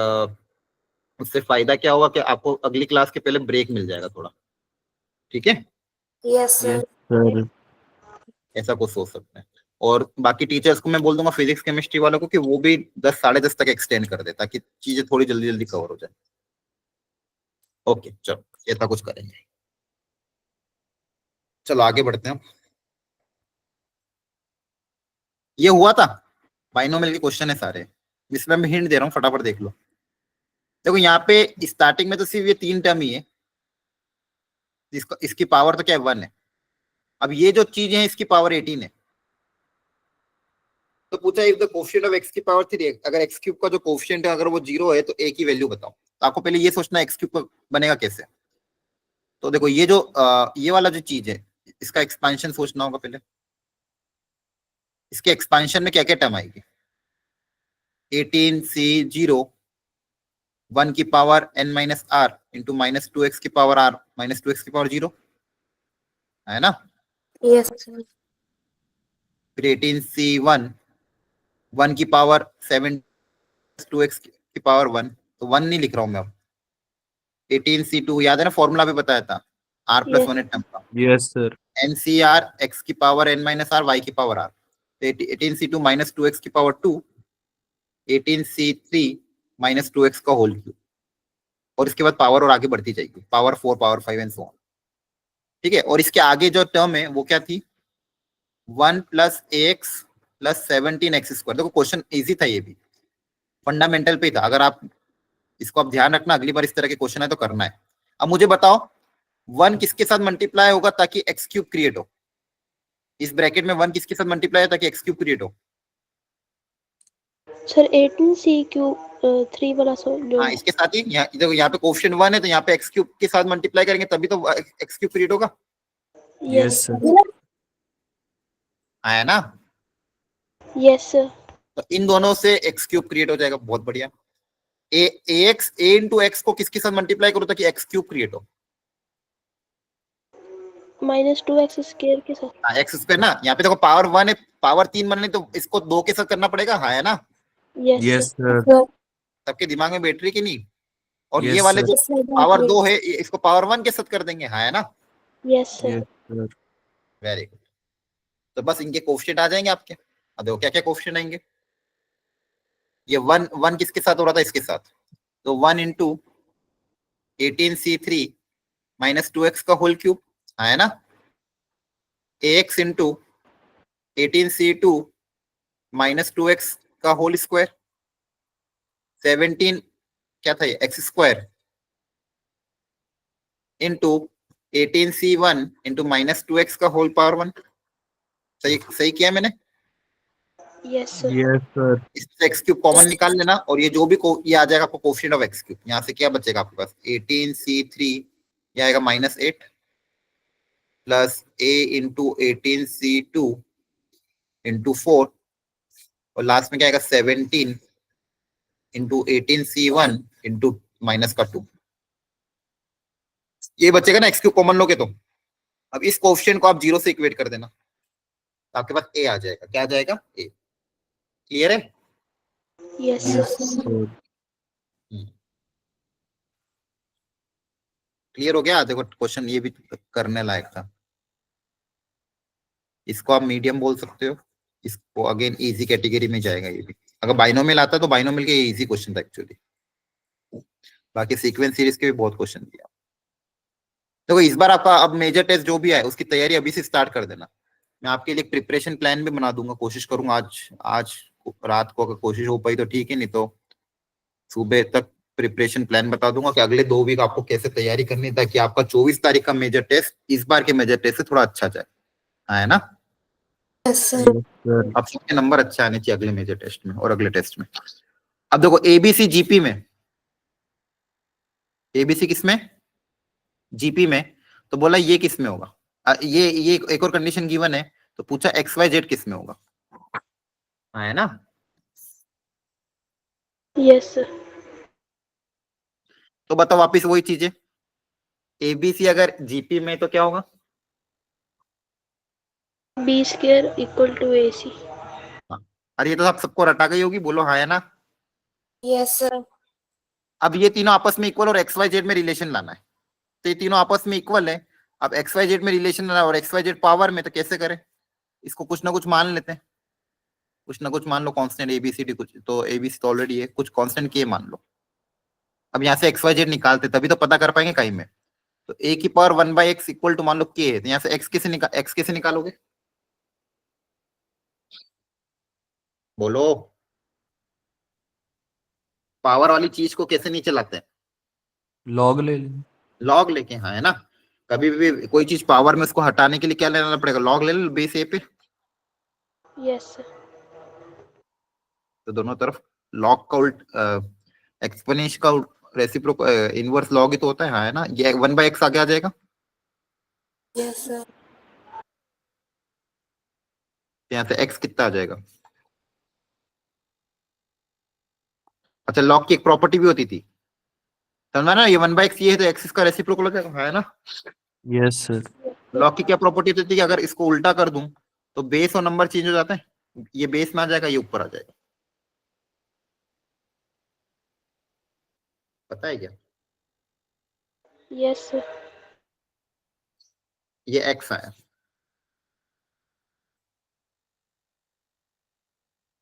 [SPEAKER 1] उससे फायदा क्या होगा कि आपको अगली क्लास के पहले ब्रेक मिल जाएगा थोड़ा। ठीक है,
[SPEAKER 3] यस
[SPEAKER 2] यस
[SPEAKER 3] सर।
[SPEAKER 2] सर।
[SPEAKER 1] ऐसा कुछ सोच सकते हैं। और बाकी टीचर्स को मैं बोल दूंगा, फिजिक्स केमिस्ट्री वालों को, कि वो भी 10 10:30 तक एक्सटेंड कर दे, ताकि चीजें थोड़ी जल्दी जल्दी कवर हो जाए। ओके चलो, ऐसा कुछ करेंगे। चलो आगे बढ़ते हैं। ये हुआ था, बाइनोमियल के क्वेश्चन है सारे, इसमें मैं हिंट दे रहा हूँ, फटाफट देख लो। देखो यहाँ पे स्टार्टिंग में तो सिर्फ ये 3 टर्म ही है, इसकी पावर तो क्या है, 1 है। अब ये जो चीज है इसकी पावर 18 है। तो पूछा if the coefficient of x की पावर 3, अगर x क्यूब का जो कोफिशिएंट है अगर वो 0 है, तो a की वैल्यू बताओ। तो आपको पहले ये सोचना है x क्यूब बनेगा कैसे। तो देखो ये जो ये वाला जो चीज है, इसका एक्सपेंशन सोचना होगा पहले। इसके एक्सपेंशन में क्या क्या टर्म आएगी, 18c0 1 की power n minus R into -2x की पावर r -2x की पावर 0, है ना?
[SPEAKER 3] Yes sir.
[SPEAKER 1] फिर 18c1 1 की पावर 7 2x की पावर 1, तो 1 नहीं लिख रहा हूं मैं अब। 18c2 याद है ना, फॉर्मूला भी बताया था, r+1
[SPEAKER 4] यस
[SPEAKER 1] टर्म का,
[SPEAKER 2] यस सर।
[SPEAKER 1] NCR x की power n minus R y की पावर r। 18c2 -2x की पावर 2, 18c3 -2x का होल क्यूब, और इसके बाद पावर और आगे बढ़ती जाएगी, power 4 power 5 and so on. ठीक है, और इसके आगे जो टर्म है वो क्या थी, 1 + ax + 17x²। देखो क्वेश्चन इजी था, ये भी फंडामेंटल पे ही था। अगर आप इसको आप ध्यान रखना, अगली बार इस तरह के क्वेश्चन है तो करना है। अब मुझे बताओ 1 किसके साथ मल्टीप्लाई होगा ताकि एक्स क्यूब क्रिएट हो, इस ब्रैकेट में 1 किसके साथ मल्टीप्लाई है ताकि एक्स क्यूब क्रिएट हो।
[SPEAKER 4] सर, 18c³ 3 वाला जो।
[SPEAKER 1] हाँ, इसके साथ ही यहाँ पे कोफिशिएंट 1 है, तो यहाँ पे एक्स क्यूब के साथ मल्टीप्लाई करेंगे तभी तो एक्स क्यूब क्रिएट होगा,
[SPEAKER 2] यस
[SPEAKER 4] यस
[SPEAKER 2] सर।
[SPEAKER 1] है ना?
[SPEAKER 4] Yes sir.
[SPEAKER 1] तो इन दोनों से एक्स क्यूब क्रिएट हो जाएगा, बहुत बढ़िया। ए इंटू एक्स को किसके साथ मल्टीप्लाई करो ताकि एक्स क्यूब क्रिएट हो,
[SPEAKER 4] -2x² के साथ।
[SPEAKER 1] हाँ एक्स स्क्वायर ना। यहाँ पे देखो पावर 1 है, पावर 3 बनने तो इसको 2 के साथ करना पड़ेगा, हाँ है ना?
[SPEAKER 4] Yes
[SPEAKER 2] yes
[SPEAKER 4] sir.
[SPEAKER 2] सर।
[SPEAKER 1] सबके दिमाग में बैटरी की नहीं। और ये
[SPEAKER 2] यस
[SPEAKER 1] वाले जो
[SPEAKER 2] सर।
[SPEAKER 1] पावर 2 है, इसको पावर 1 के साथ कर देंगे, हाँ है ना?
[SPEAKER 4] Yes sir.
[SPEAKER 2] Yes sir.
[SPEAKER 1] Very good. तो बस इनके कोफिशिएंट आ जाएंगे आपके। अब देखो क्या क्या कोफिशिएंट आएंगे। ये 1 किसके साथ हो रहा था, इसके साथ, तो 1 इंटू 18c3 -2x का होल क्यूब, है ना? ax इंटू 18c2 -2x का होल स्क्वायर, 17 क्या था ये, x² into 18c1 into -2x का होल पावर 1। सही सही किया मैंने?
[SPEAKER 4] Yes sir.
[SPEAKER 2] Yes sir.
[SPEAKER 1] इससे एक्स क्यूब कॉमन निकाल लेना, और ये जो भी ये आ जाएगा आपको कोफिशिएंट ऑफ एक्स क्यूब। यहाँ से क्या बचेगा आपके पास, 18c3 ये आएगा -8 plus a into 18c2 into 4, और लास्ट में क्या आएगा 17 इंटू 18c1 इंटू -2। ये बचेगा ना, एक्स क्यूब कॉमन लोगे तो। अब इस कोफिशिएंट को आप 0 से इक्वेट कर देना, तो आपके पास a आ जाएगा। क्या आ जाएगा, a। क्लियर है?
[SPEAKER 4] Yes
[SPEAKER 2] yes
[SPEAKER 4] sir.
[SPEAKER 2] Sir.
[SPEAKER 1] Clear हो गया? देखो क्वेश्चन ये भी करने लायक था। इसको आप मीडियम बोल सकते हो, इसको अगेन इजी कैटेगरी में जाएगा ये भी। अगर बाइनोमियल आता तो बाइनोमियल के इजी क्वेश्चन था एक्चुअली, बाकी सीक्वेंस सीरीज के भी बहुत क्वेश्चन दिया। देखो इस बार आपका अब मेजर टेस्ट जो भी है उसकी तैयारी अभी से स्टार्ट कर देना। मैं आपके लिए प्रिपरेशन प्लान भी बना दूंगा, कोशिश करूंगा आज आज रात को अगर कोशिश हो पाई तो ठीक है, नहीं तो सुबह तक प्रिपरेशन प्लान बता दूंगा कि अगले 2 वीक आपको कैसे तैयारी करनी है, ताकि आपका 24 तारीख का मेजर टेस्ट इस बार के मेजर टेस्ट से थोड़ा अच्छा जाए, है ना।
[SPEAKER 3] Yes sir.
[SPEAKER 2] सर
[SPEAKER 1] अब सबके नंबर अच्छे आने चाहिए अगले मेजर टेस्ट में और अगले टेस्ट में। अब देखो एबीसी जीपी में, एबीसी किसमें, जीपी में, तो बोला ये किस में होगा। ये एक और कंडीशन गिवन है, तो पूछा एक्स वाई जेड किस में होगा, है ना।
[SPEAKER 4] Yes sir.
[SPEAKER 1] तो बताओ वापिस वही चीजें, एबीसी अगर जीपी में तो क्या होगा,
[SPEAKER 4] बी स्क्वायर इक्वल टू ए सी।
[SPEAKER 1] अरे ये तो आप सबको रटा गई होगी, बोलो हाँ, है ना।
[SPEAKER 3] Yes sir.
[SPEAKER 1] अब ये तीनों आपस में इक्वल और एक्स वाई जेड में रिलेशन लाना है, तो ये तीनों आपस में इक्वल है। अब एक्स वाई जेड में रिलेशन लाना और एक्स वाई जेड पावर में, तो कैसे करें, इसको कुछ ना कुछ मान लेते हैं, कुछ ना कुछ मान लो कांस्टेंट एबीसीडी, कुछ तो एबीसी तो ऑलरेडी है, कुछ कांस्टेंट के मान लो। अब यहाँ से एक्स वाई जेड निकालते तभी तो पता कर पाएंगे कहीं में। तो ए की पावर 1/x इक्वल टू मान लो के है, तो यहाँ से एक्स कैसे निकालोगे, बोलो। पावर वाली चीज को कैसे नीचे लाते हैं,
[SPEAKER 2] लॉग ले लें।
[SPEAKER 1] लॉग लेके, हाँ, है ना। कभी भी कोई चीज पावर में उसको हटाने के लिए क्या लेना पड़ेगा, लॉग ले लो बेस ए पे।
[SPEAKER 4] Yes sir.
[SPEAKER 1] तो दोनों तरफ लॉग का उल्ट एक्सपोनेंशियल का रेसिप्रोक इनवर्स लॉग ही तो होता है, हाँ, है ना। ये 1/x आगे आ जाएगा,
[SPEAKER 3] यस सर।
[SPEAKER 1] यहाँ से x कितना आ जाएगा। अच्छा, लॉग की एक प्रॉपर्टी भी होती थी, समझा ना, ये 1/x ये है तो x इसका रेसिप्रोकल हो जाएगा, हाँ, है ना।
[SPEAKER 2] Yes sir.
[SPEAKER 1] लॉग की क्या प्रॉपर्टी होती थी कि अगर इसको उल्टा कर दूं तो बेस और नंबर चेंज हो जाते हैं, ये बेस में आ जाएगा, ये ऊपर आ जाएगा, पता है क्या।
[SPEAKER 4] Yes sir.
[SPEAKER 1] ये x आया,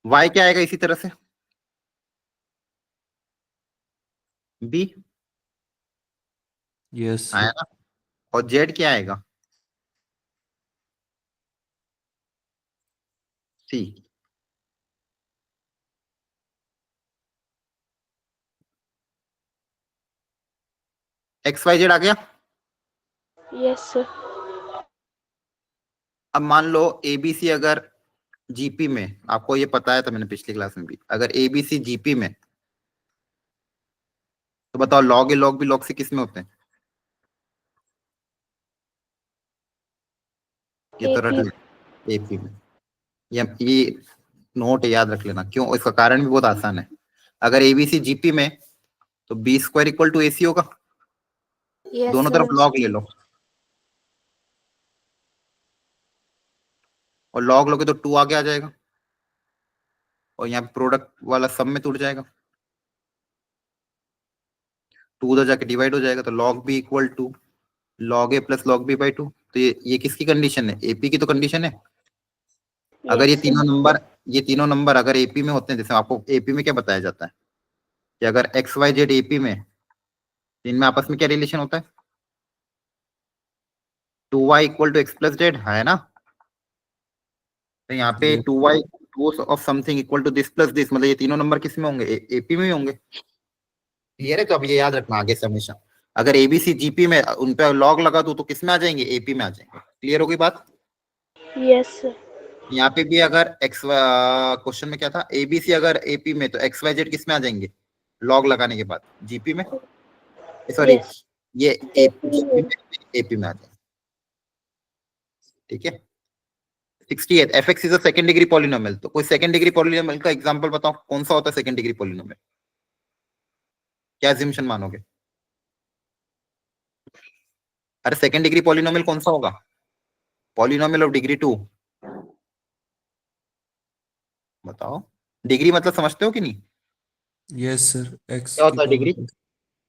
[SPEAKER 1] y क्या आएगा इसी तरह से, b,
[SPEAKER 2] यस
[SPEAKER 1] आया
[SPEAKER 2] सर।
[SPEAKER 1] ना। और z क्या आएगा, c। एक्स वाई जेड आ गया।
[SPEAKER 4] Yes sir.
[SPEAKER 1] अब मान लो एबीसी अगर जीपी में, आपको ये पता है, तो मैंने पिछली क्लास में भी, अगर एबीसी जीपी में, तो बताओ लॉग ए लॉग बी लॉग सी किस में होते हैं, ये तो रट
[SPEAKER 4] AP।
[SPEAKER 1] ले एपी में। ये नोट याद रख लेना, क्यों, इसका कारण भी बहुत आसान है। अगर एबीसी जीपी में, तो B square equal to AC होगा,
[SPEAKER 3] यस
[SPEAKER 1] दोनों तरफ
[SPEAKER 3] सर।
[SPEAKER 1] लॉग ले लो, और लॉग लोगे तो 2 आगे आ जाएगा, और यहाँ पे प्रोडक्ट वाला सब में टूट जाएगा, 2 उधर जाके डिवाइड हो जाएगा, तो log B equal to log A plus log B by 2। तो ये किसकी कंडीशन है, एपी की तो कंडीशन है। अगर
[SPEAKER 4] यस सर।
[SPEAKER 1] ये तीनों नंबर अगर एपी में होते हैं, जैसे आपको एपी में क्या बताया जाता है कि अगर एक्स वाई जेड एपी में, तो इनमें आपस में क्या रिलेशन होता है, 2y equal to x plus Z, है ना। तो यहाँ पे
[SPEAKER 2] Yes.
[SPEAKER 1] 2y two of something equal to this plus this, मतलब ये तीनों नंबर किस में होंगे, एपी में ही होंगे, क्लियर है। तो अब ये याद रखना आगे से हमेशा, अगर एबीसी जीपी में उन पे लॉग लगा दो तो किस में आ जाएंगे, एपी में आ जाएंगे, क्लियर होगी बात।
[SPEAKER 4] Yes sir.
[SPEAKER 1] यहाँ पे भी अगर एक्स क्वेश्चन में क्या था, एबीसी अगर एपी में, तो एक्स वाई जेड किस में आ जाएंगे, लॉग लगाने के बाद जीपी में, सॉरी
[SPEAKER 4] यस।
[SPEAKER 1] ये
[SPEAKER 4] AP में।
[SPEAKER 1] एपी में आ जाएंगे, ठीक है। 68 fx is a second degree polynomial, तो कोई सेकंड डिग्री पॉलिनोमियल का एग्जांपल बताओ, कौन सा होता है सेकंड डिग्री पॉलिनोमियल, क्या अजम्पशन मानोगे। अरे सेकंड डिग्री पॉलिनोमियल कौन सा होगा, पॉलिनोमियल ऑफ डिग्री 2, बताओ। डिग्री मतलब समझते हो कि नहीं,
[SPEAKER 2] यस सर। एक्स
[SPEAKER 1] क्या
[SPEAKER 2] की
[SPEAKER 1] होता है डिग्री,
[SPEAKER 2] पावर।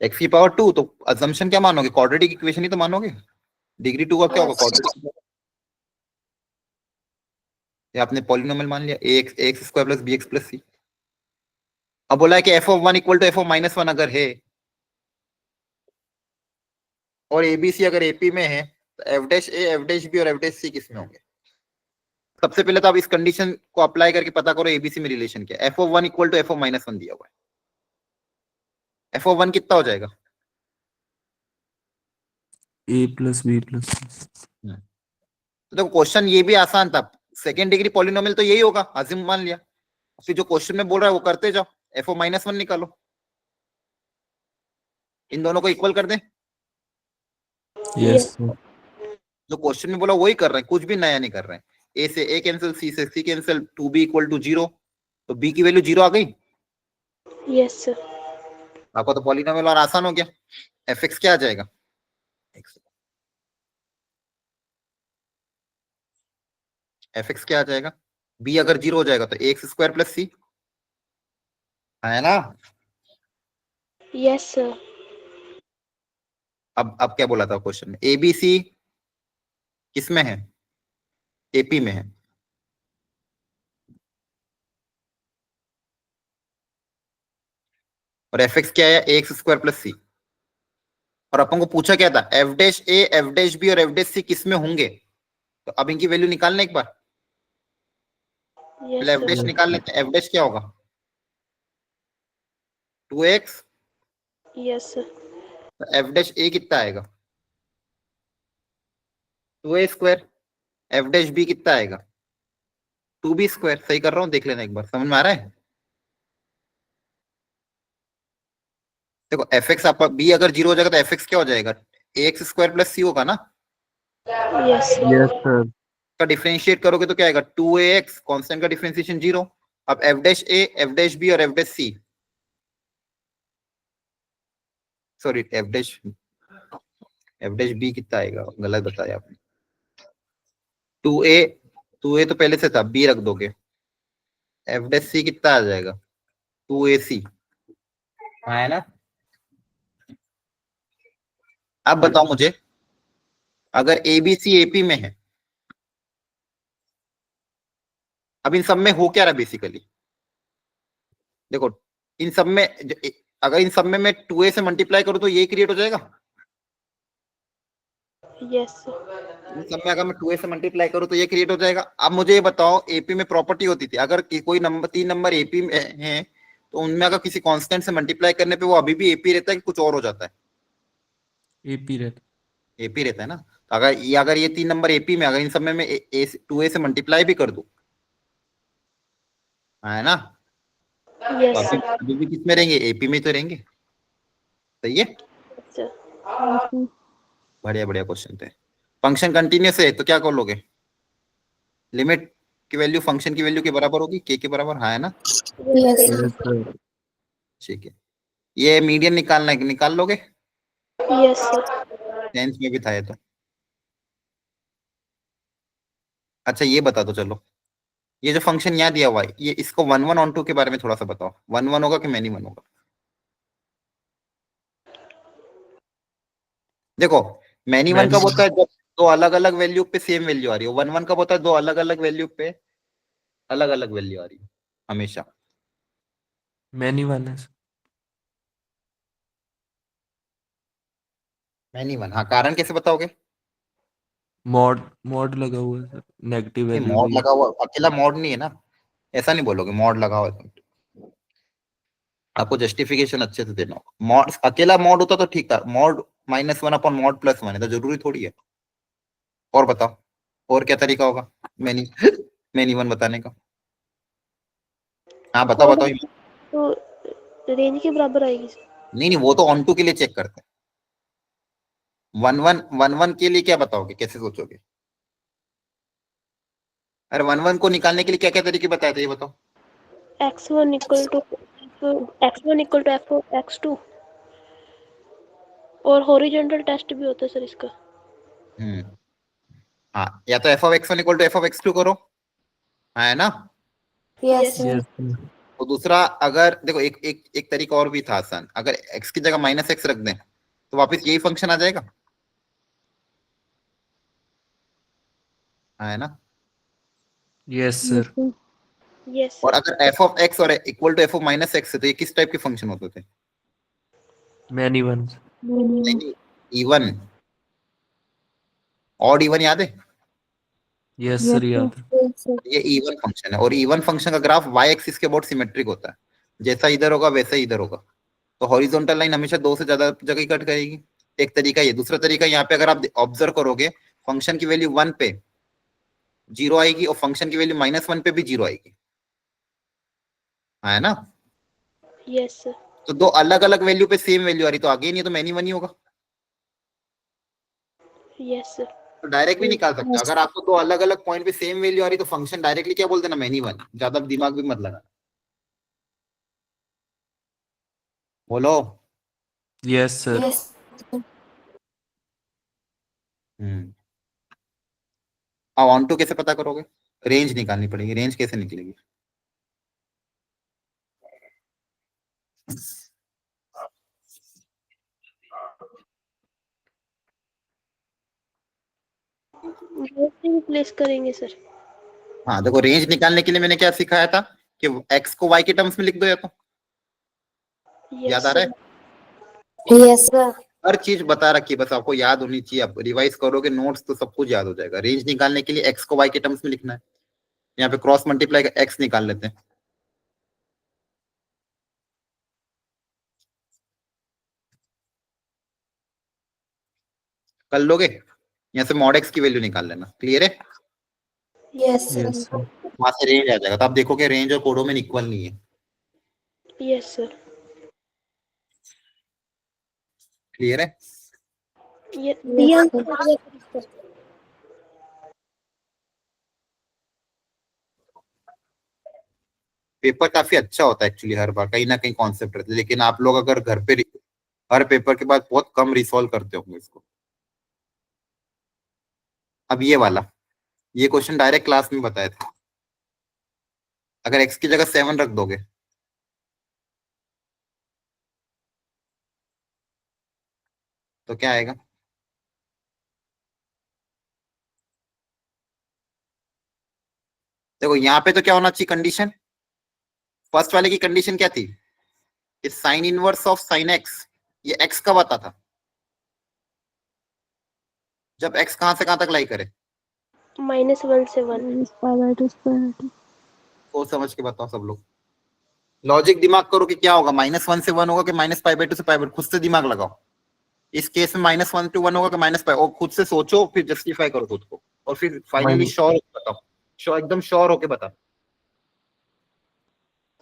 [SPEAKER 1] एक्स की पावर 2, तो अजम्पशन क्या मानोगे, क्वाड्रेटिक इक्वेशन ही तो मानोगे। डिग्री 2 का क्या होगा,
[SPEAKER 4] यस।
[SPEAKER 1] क्वाड्रेटिक। ये आपने पॉलिनोमियल मान लिया, A X square plus B X plus C. अब बोला है कि F of one equal to F of minus one अगर है और एबीसी अगर एपी में है तो F dash A, F dash B और एफ डैश सी किस में होंगे? सबसे पहले तो आप इस कंडीशन को अप्लाई करके पता करो एबीसी में रिलेशन क्या है। F of one equal to F of minus one दिया हुआ है, एफ ऑफ वन कितना हो जाएगा?
[SPEAKER 2] ए प्लस बी प्लस
[SPEAKER 1] तो देखो क्वेश्चन ये भी आसान था, सेकेंड डिग्री पॉलिनोमियल तो यही होगा, अजीम मान लिया। फिर जो क्वेश्चन में बोल रहा है वो करते जाओ, एफ ऑफ माइनस वन निकालो, इन दोनों को इक्वल कर दें।
[SPEAKER 2] यस
[SPEAKER 1] जो क्वेश्चन में बोला वही कर रहे हैं, कुछ भी नया नहीं कर रहे हैं। ए से ए कैंसिल, सी से C cancel, two B equal to zero, तो बी की वैल्यू जीरो आ गई।
[SPEAKER 4] Yes sir.
[SPEAKER 1] आपको तो पॉलिनोमियल और आसान हो गया। एफ एक्स क्या आ जाएगा? एफ एक्स क्या आ जाएगा? बी अगर जीरो हो जाएगा तो ए एक्स स्क्वायर प्लस सी, है ना?
[SPEAKER 4] Yes sir.
[SPEAKER 1] अब क्या बोला था क्वेश्चन में? ए बी सी किस में है? एपी में है। और एफ एक्स क्या है? ए एक्स स्क्वायर प्लस सी। और अपन को पूछा क्या था? F dash A, F dash B और एफ डैश सी किस में होंगे? तो अब इनकी वैल्यू निकालने एक बार,
[SPEAKER 4] यस
[SPEAKER 1] पहले एफ डैश
[SPEAKER 4] सर।
[SPEAKER 1] निकाल लेते हैं। एफ डैश क्या होगा? 2x।
[SPEAKER 4] Yes sir.
[SPEAKER 1] तो एफ डैश ए कितना आएगा? 2a square. F dash B कितना आएगा? 2b square. सही कर रहा हूँ? देख लेना एक बार, समझ में आ रहा है? देखो एफ एक्स आपका बी अगर जीरो हो जाएगा तो एफ एक्स क्या हो जाएगा? ए एक्स स्क्वायर प्लस सी होगा ना।
[SPEAKER 4] Yes sir.
[SPEAKER 1] का डिफरेंशिएट करोगे तो क्या आएगा? 2ax, कांस्टेंट का डिफरेंशिएशन जीरो। अब F dash A, F dash B और एफ डैश सी, सॉरी एफ डैश बी कितना आएगा? गलत बताया आपने। 2a, 2a तो पहले से था, बी रख दोगे। एफ डैश सी कितना आ जाएगा? 2ac, है ना? अब बताओ मुझे, अगर ए बी सी एपी में है, अब इन सब में हो क्या रहा बेसिकली? देखो इन सब में अगर इन सब में मैं 2a से मल्टीप्लाई करूं तो ये क्रिएट हो जाएगा।
[SPEAKER 4] Yes sir.
[SPEAKER 1] इन सब में अगर मैं 2a से मल्टीप्लाई करूं तो ये क्रिएट हो जाएगा। अब मुझे ये बताओ, एपी में प्रॉपर्टी होती थी, अगर कोई नंबर, 3 नंबर एपी में है तो उनमें अगर किसी कांस्टेंट से मल्टीप्लाई करने पे वो अभी भी एपी रहता है कि कुछ और हो जाता है?
[SPEAKER 2] एपी रहता
[SPEAKER 1] एपी रहता है ना। तो अगर ये 3 नंबर एपी में, अगर इन सब में मैं 2a से मल्टीप्लाई भी कर दूं, है ना, तो
[SPEAKER 4] यस
[SPEAKER 1] अभी
[SPEAKER 4] सर।
[SPEAKER 1] अभी भी किस में रहेंगे? एपी में तो रहेंगे। सही है,
[SPEAKER 4] सर।
[SPEAKER 1] बढ़िया बढ़िया क्वेश्चन थे। फंक्शन कंटिन्यूस है तो क्या कर लोगे? लिमिट की वैल्यू फंक्शन की वैल्यू के बराबर होगी, के बराबर, हाँ है ना?
[SPEAKER 3] यस
[SPEAKER 2] है। Yes sir.
[SPEAKER 1] ठीक है। ये मीडियन निकालना है, निकाल लोगे?
[SPEAKER 4] Yes sir.
[SPEAKER 1] 10th में भी था ये तो। अच्छा ये बता दो चलो, ये जो फंक्शन यहाँ दिया हुआ है, ये इसको 1 1 ऑन 2 के बारे में थोड़ा सा बताओ। 1 1 होगा कि मैनी 1 होगा? देखो मैनी 1 कब होता है? जब दो अलग अलग वैल्यू पे सेम वैल्यू आ रही हो। 1 1 कब होता है? दो अलग अलग वैल्यू पे अलग अलग वैल्यू आ रही है हमेशा।
[SPEAKER 2] मैनी वन है
[SPEAKER 1] मैनी 1, हाँ, कारण कैसे बताओगे?
[SPEAKER 2] मॉड मॉड लगा हुआ है सर, नेगेटिव
[SPEAKER 1] नहीं,
[SPEAKER 2] वैल्यू
[SPEAKER 1] मॉड
[SPEAKER 2] भी
[SPEAKER 1] लगा हुआ अकेला मॉड नहीं है ना, ऐसा नहीं बोलोगे मॉड लगा हुआ है। आपको जस्टिफिकेशन अच्छे से देना होगा। मॉड अकेला मॉड होता तो ठीक था, मॉड -1 अपॉन मॉड +1 है तो जरूरी थोड़ी है। और बताओ, और क्या तरीका होगा मैनी मैनी 1 बताने का? हाँ बताओ बताओ।
[SPEAKER 4] तो रेंज के बराबर आएगी सर।
[SPEAKER 1] नहीं नहीं, वो तो ऑन टू के लिए चेक करते हैं। 1 1 1 1 के लिए क्या बताओगे, कैसे सोचोगे? अरे 1 1 को निकालने के लिए क्या क्या तरीके बताए थे ये बताओ।
[SPEAKER 4] x1 इक्वल टू f(x2) और हॉरिजॉन्टल टेस्ट भी होता है सर इसका।
[SPEAKER 1] हाँ, या तो f(x1) इक्वल टू f(x2) करो, है ना?
[SPEAKER 3] यस
[SPEAKER 2] यस
[SPEAKER 1] और दूसरा, अगर देखो एक एक एक तरीका और भी था आसान, अगर x की जगह -x रख दें तो वापस यही फंक्शन आ जाएगा, है ना?
[SPEAKER 2] Yes
[SPEAKER 5] Yes,
[SPEAKER 2] sir.
[SPEAKER 5] sir.
[SPEAKER 4] Yes
[SPEAKER 1] और
[SPEAKER 4] सर।
[SPEAKER 1] अगर एफ ऑफ एक्स और equal to F of minus X है तो ये किस टाइप के फंक्शन होते थे?
[SPEAKER 2] Many ones.
[SPEAKER 5] Many.
[SPEAKER 1] नहीं, इवन। ऑड इवन याद है?
[SPEAKER 2] Yes
[SPEAKER 5] Yes,
[SPEAKER 2] sir
[SPEAKER 5] sir.
[SPEAKER 2] याद है।
[SPEAKER 3] Yes, sir.
[SPEAKER 1] ये इवन फंक्शन है और इवन फंक्शन का ग्राफ वाई एक्सिस के बहुत सिमेट्रिक होता है, जैसा इधर होगा वैसा ही इधर होगा। तो हॉरिजॉन्टल लाइन हमेशा दो से ज्यादा जगह ही कट करेगी। एक तरीका ये, दूसरा तरीका यहाँ पे अगर आप ऑब्जर्व करोगे फंक्शन की वैल्यू 1 पे 0 आएगी और फंक्शन की वैल्यू -1 पे भी 0 आएगी, है ना?
[SPEAKER 4] Yes sir.
[SPEAKER 1] तो दो अलग अलग वैल्यू पे सेम वैल्यू आ रही तो आगे नहीं, तो मैनी वन ही होगा।
[SPEAKER 4] Yes sir.
[SPEAKER 1] तो डायरेक्ट भी निकाल सकते हो। अगर आपको दो अलग अलग पॉइंट पे सेम वैल्यू आ रही तो फंक्शन डायरेक्टली क्या बोल देना, मैनी वन। ज्यादा दिमाग भी मत लगा। बोलो।
[SPEAKER 2] Yes sir.
[SPEAKER 3] Yes.
[SPEAKER 1] अब ऑन टू कैसे पता करोगे? रेंज निकालनी पड़ेगी। रेंज कैसे निकलेगी?
[SPEAKER 4] वैसे रिप्लेस करेंगे सर।
[SPEAKER 1] हाँ देखो, रेंज निकालने के लिए मैंने क्या सिखाया था कि x को y के टर्म्स में लिख दो, या तो याद
[SPEAKER 4] यस
[SPEAKER 1] आ रहा
[SPEAKER 4] सर।
[SPEAKER 1] है?
[SPEAKER 3] Yes, sir.
[SPEAKER 1] हर चीज बता रखी है, बस आपको याद होनी चाहिए। आप रिवाइज करोगे नोट्स तो सब कुछ याद हो जाएगा। रेंज निकालने के लिए x को y के टर्म्स में लिखना है। यहाँ पे क्रॉस मल्टीप्लाई x निकाल लेते हैं। कर लोगे? यहाँ से मॉड x की वैल्यू निकाल लेना। क्लियर है?
[SPEAKER 3] Yes, sir.
[SPEAKER 2] Yes sir.
[SPEAKER 1] वहां से रेंज आ जाएगा। तो आप देखोगे रेंज और कोडोमेन इक्वल नहीं है।
[SPEAKER 4] Yes sir.
[SPEAKER 1] क्लियर है?
[SPEAKER 3] Yes, sir.
[SPEAKER 1] पेपर काफी अच्छा होता है एक्चुअली, हर बार कहीं ना कहीं कॉन्सेप्ट रहते हैं, लेकिन आप लोग अगर घर पे हर पेपर के बाद बहुत कम रिसॉल्व करते होंगे इसको। अब ये क्वेश्चन डायरेक्ट क्लास में बताया था। अगर x की जगह 7 रख दोगे तो क्या आएगा? देखो यहाँ पे तो क्या होना चाहिए कंडीशन? फर्स्ट वाले की कंडीशन क्या थी कि sine inverse of sine x, ये x कब आता था? जब x कहां से कहां तक लाई करे।
[SPEAKER 4] -1 से 1।
[SPEAKER 5] Minus pi by 2 square root.
[SPEAKER 1] सोच समझ के बताओ सब लोग। लॉजिक दिमाग करो कि क्या होगा, -1 से 1 होगा कि -π/2 से π/2। खुद से दिमाग लगाओ। इस केस में -1 to 1 होगा कि -π, और खुद से सोचो, फिर जस्टिफाई करो खुद को, और फिर फाइनली श्योर बताओ। श्योर, एकदम श्योर होके बताओ।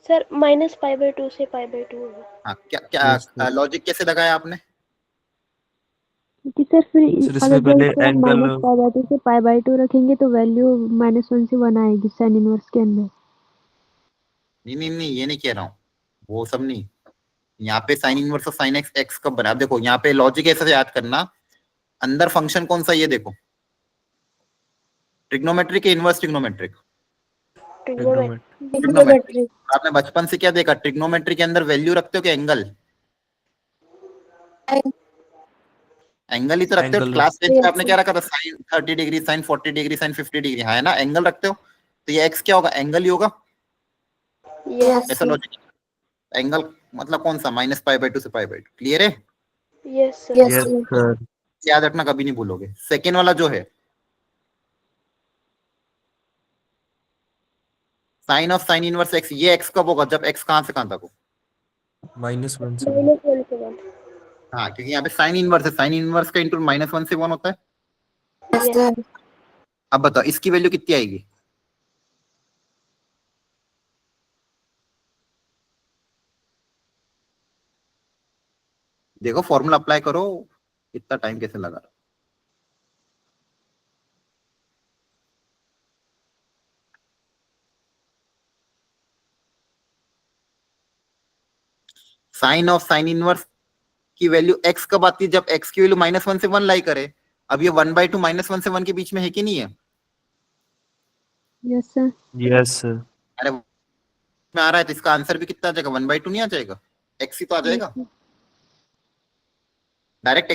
[SPEAKER 4] सर -π/2 से π/2 होगा।
[SPEAKER 1] हाँ, क्या
[SPEAKER 2] Yes,
[SPEAKER 1] क्या
[SPEAKER 2] sir.
[SPEAKER 1] लॉजिक कैसे लगाया आपने?
[SPEAKER 5] क्योंकि सर फिर
[SPEAKER 2] सर इसमें
[SPEAKER 5] अगर
[SPEAKER 2] पहले
[SPEAKER 5] जैसे हम
[SPEAKER 2] एंगल
[SPEAKER 5] माइनस पाई बाई 2 से पाई बाई 2 रखेंगे तो वैल्यू -1 से 1 आएगी साइन इनवर्स के अंदर।
[SPEAKER 1] नहीं, ये नहीं कह रहा हूँ, वो सब नहीं। यहाँ पे sine inverse of sine x x कब बना? अब देखो यहाँ पे लॉजिक ऐसे से याद करना। अंदर फंक्शन कौन सा, ये देखो, ट्रिग्नोमेट्रिक के इनवर्स ट्रिग्नोमेट्रिक?
[SPEAKER 2] ट्रिग्नोमेट्री।
[SPEAKER 1] ट्रिग्नोमेट्रिक। आपने बचपन से क्या देखा, ट्रिग्नोमेट्री के अंदर वैल्यू रखते हो कि एंगल? एंगल ही तो रखते हो।
[SPEAKER 2] एंगल
[SPEAKER 1] क्लास 10 में
[SPEAKER 3] Yes,
[SPEAKER 1] आपने क्या रखा था? Sine 30 degree, sine 40 degree, sine 50 degree, है ना? एंगल रखते हो। तो ये एक्स क्या होगा? एंगल ही होगा।
[SPEAKER 3] yes,
[SPEAKER 1] ऐसा लॉजिक। एंगल मतलब कौन सा? -π/2 से π/2। क्लियर है?
[SPEAKER 4] Yes sir.
[SPEAKER 3] yes,
[SPEAKER 2] yes
[SPEAKER 3] sir.
[SPEAKER 2] Sir.
[SPEAKER 1] याद रखना, कभी नहीं भूलोगे। सेकेंड वाला जो है sine of sine inverse X, ये एक्स कब होगा? जब एक्स कहां से कहां तक हो।
[SPEAKER 2] -1 से 1।
[SPEAKER 4] -1 से 1।
[SPEAKER 1] हाँ, क्योंकि यहाँ पे साइन इनवर्स है, साइन इनवर्स का इंटू -1 से 1 होता है।
[SPEAKER 3] Yes, sir.
[SPEAKER 1] अब बताओ इसकी वैल्यू कितनी आएगी? देखो फॉर्मूला अप्लाई करो, इतना टाइम कैसे लगा? साइन ऑफ साइन इनवर्स की वैल्यू x कब आती है? जब x की वैल्यू -1 से 1 लाई करे। अब ये 1/2 -1 से 1 के बीच में है कि नहीं है?
[SPEAKER 5] Yes sir.
[SPEAKER 2] Yes sir.
[SPEAKER 1] अरे में आ रहा है तो इसका आंसर भी कितना आ जाएगा? 1/2 नहीं आ जाएगा? x ही तो आ जाएगा। डायरेक्ट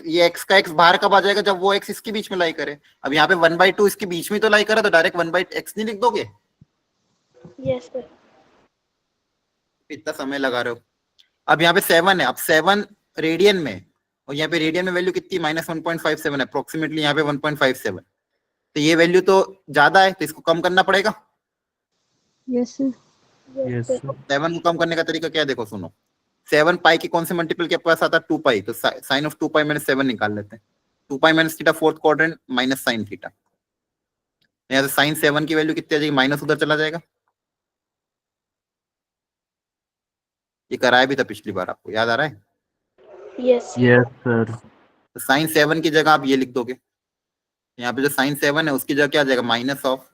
[SPEAKER 1] ये x का x बाहर कब आ जाएगा, जब वो x इसके बीच में लाई करे। अब यहाँ पे 1/2 इसके बीच में तो लाई करा, तो डायरेक्ट 1/x नहीं लिख दोगे?
[SPEAKER 4] Yes sir.
[SPEAKER 1] इतना समय लगा रहे हो। अब यहाँ पे 7 है, अब 7 रेडियन में, और यहाँ पे रेडियन में वैल्यू कितनी, -1.57 है अप्रोक्सीमेटली, यहाँ पे 1.57। तो ये वैल्यू तो ज्यादा है, तो इसको कम करना पड़ेगा।
[SPEAKER 5] Yes sir.
[SPEAKER 2] Yes sir.
[SPEAKER 1] 7 को कम करने का तरीका क्या है, देखो सुनो। 7 पाई के कौन से मल्टीपल के पास आता है, 2 पाई, तो साइन ऑफ 2 पाई माइनस 7 निकाल लेते हैं। 2 pi minus theta fourth quadrant minus sine theta, यहाँ से साइन 7 की वैल्यू कितनी आ जाएगी, माइनस उधर चला जाएगा। ये कराया भी था पिछली बार, आपको याद आ रहा है?
[SPEAKER 4] Yes
[SPEAKER 2] yes sir.
[SPEAKER 1] तो साइन 7 की जगह आप ये लिख दोगे, यहाँ पे जो साइन 7 है उसकी जगह क्या आ जाएगा, माइनस ऑफ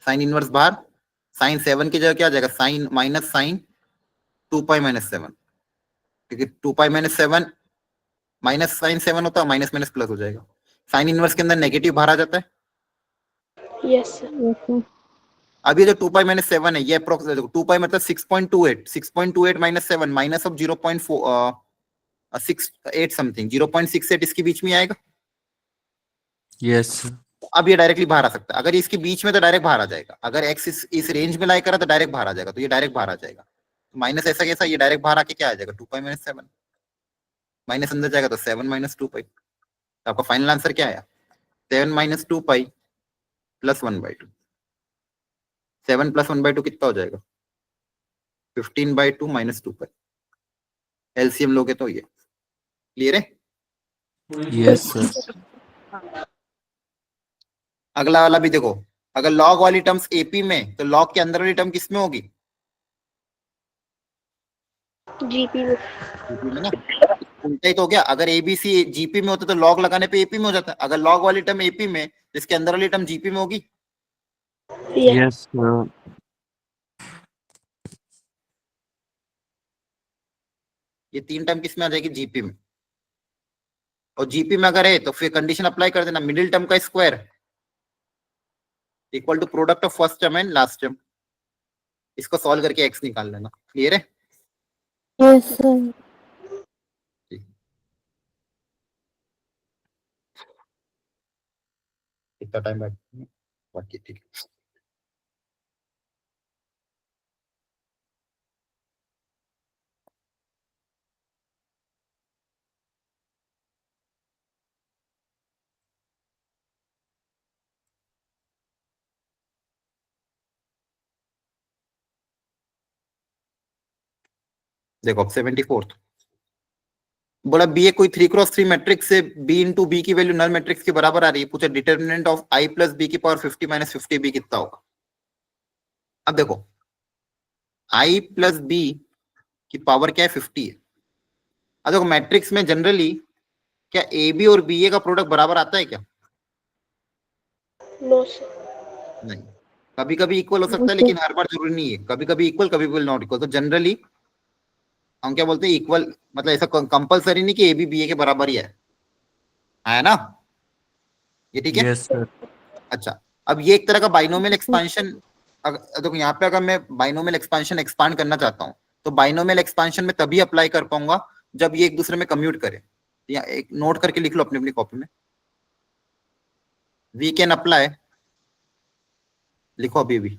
[SPEAKER 1] साइन इनवर्स बाहर, साइन 7 की जगह क्या आ जाएगा, sine minus sine 2 pi minus 7, क्योंकि 2 पाई माइनस 7 माइनस साइन 7 होता है, माइनस माइनस प्लस हो जाएगा। साइन इनवर्स के अंदर नेगेटिव बाहर आ जाता है।
[SPEAKER 4] Yes sir.
[SPEAKER 5] Yes sir.
[SPEAKER 1] अब ये जो 2 पाई माइनस 7 है, ये अप्रोक्स देखो, 2 पाई मतलब 6.28 माइनस 7 माइनस ऑफ 0.68 समथिंग, 0.68 इसके बीच में आएगा।
[SPEAKER 2] Yes sir.
[SPEAKER 1] अब ये डायरेक्टली बाहर आ सकता है, अगर इसके बीच में तो डायरेक्ट बाहर आ जाएगा, अगर एक्स इस रेंज में लाई करा तो डायरेक्ट बाहर आ जाएगा, तो ये डायरेक्ट बाहर आ जाएगा। माइनस ऐसा कैसा, ये डायरेक्ट बाहर आके क्या आ जाएगा, 2 पाई माइनस 7, माइनस अंदर जाएगा तो 7 माइनस 2 पाई। तो आपका फाइनल आंसर क्या आया, 7 माइनस 2 पाई प्लस 1/2। 7 प्लस 1/2 कितना हो जाएगा, 15/2 माइनस 2 पाई। एलसीएम लोगे तो ये क्लियर है।
[SPEAKER 2] Yes sir.
[SPEAKER 1] अगला वाला भी देखो, अगर लॉग वाली टर्म्स एपी में, तो लॉग के अंदर वाली टर्म किस में होगी,
[SPEAKER 4] जीपी में।
[SPEAKER 1] जीपी में ना। उल्टा ही तो हो गया, अगर एबीसी जीपी में होता तो लॉग लगाने पे एपी में हो जाता। अगर लॉग वाली टर्म एपी में, जिसके अंदर वाली टर्म जीपी में होगी।
[SPEAKER 2] Yes sir.
[SPEAKER 1] ये 3 टर्म किस में आ जाएगी, जीपी में। और जीपी में अगर है तो फिर कंडीशन अप्लाई कर देना, मिडिल टर्म का square equal to product of first term and last term. इसको सॉल्व करके एक्स निकाल लेना। क्लियर है?
[SPEAKER 3] Yes sir.
[SPEAKER 1] कितना टाइम बाकी, ठीक है। देखो अब 74th बोला, बी ए कोई 3x3 मैट्रिक्स से बी इंटू बी की वैल्यू नल मैट्रिक्स के बराबर आ रही है। पूछा determinant of I plus B की पावर 50 माइनस 50 बी कितना होगा। अब देखो आई प्लस बी की पावर क्या है, 50 है। अब देखो मैट्रिक्स में जनरली क्या ए बी और बी ए का प्रोडक्ट बराबर आता है क्या?
[SPEAKER 4] No sir.
[SPEAKER 1] नहीं, कभी कभी इक्वल हो सकता है, लेकिन हर बार जरूरी नहीं है। कभी कभी इक्वल, कभी कभी नॉट इक्वल। तो जनरली हम क्या बोलते हैं, इक्वल, मतलब ऐसा कंपलसरी नहीं कि ए बी बी ए के बराबर ही है ना। ये ठीक है।
[SPEAKER 2] Yes sir.
[SPEAKER 1] अच्छा, अब ये एक तरह का बाइनोमियल एक्सपांशन। देखो यहाँ पे अगर मैं बाइनोमियल एक्सपांशन एक्सपांड करना चाहता हूँ, तो बाइनोमियल एक्सपांशन में तभी अप्लाई कर पाऊंगा जब ये एक दूसरे में कम्यूट करे। या एक नोट करके लिख लो अपनी अपनी कॉपी में, वी कैन अप्लाई, लिखो अभी भी,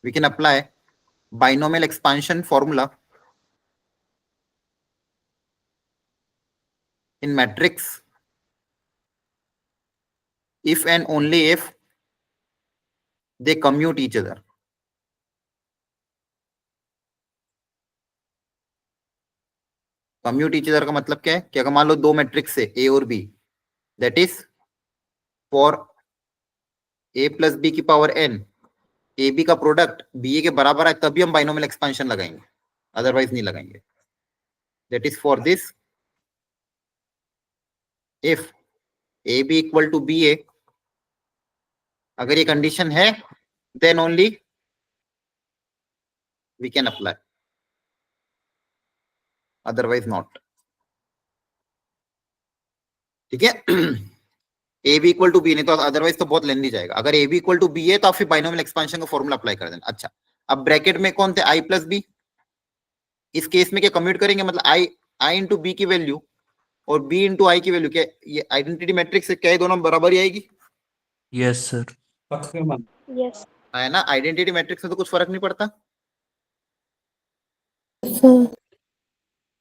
[SPEAKER 1] we can apply binomial expansion formula in matrix if and only if they commute each other. Commute each other का मतलब क्या है कि अगर मान लो दो मैट्रिक्स है ए और B, that is for A plus B की पावर एन, ए बी का प्रोडक्ट बी ए के बराबर है, तभी हम बाइनोमियल एक्सपांशन लगाएंगे, अदरवाइज नहीं लगाएंगे। That is for this if A B equal to B A, अगर ये कंडीशन है then only we can apply, otherwise not. ठीक है। A B equal to B, नहीं तो अदरवाइज तो बहुत लेंदी जाएगा। अगर A B equal to B है तो आप फिर बाइनोमियल एक्सपांशन का फॉर्मूला अप्लाई कर देना। अच्छा, अब ब्रैकेट में कौन थे, आई प्लस बी। इस केस में क्या कम्यूट करेंगे, मतलब आई इंटू बी की वैल्यू और b इंटू आई की वैल्यू क्या है? ये आइडेंटिटी मैट्रिक्स से क्या है, दोनों बराबर ही आएगी,
[SPEAKER 2] यस सर।
[SPEAKER 4] यस
[SPEAKER 1] है ना? आइडेंटिटी मैट्रिक्स में तो कुछ फर्क नहीं पड़ता,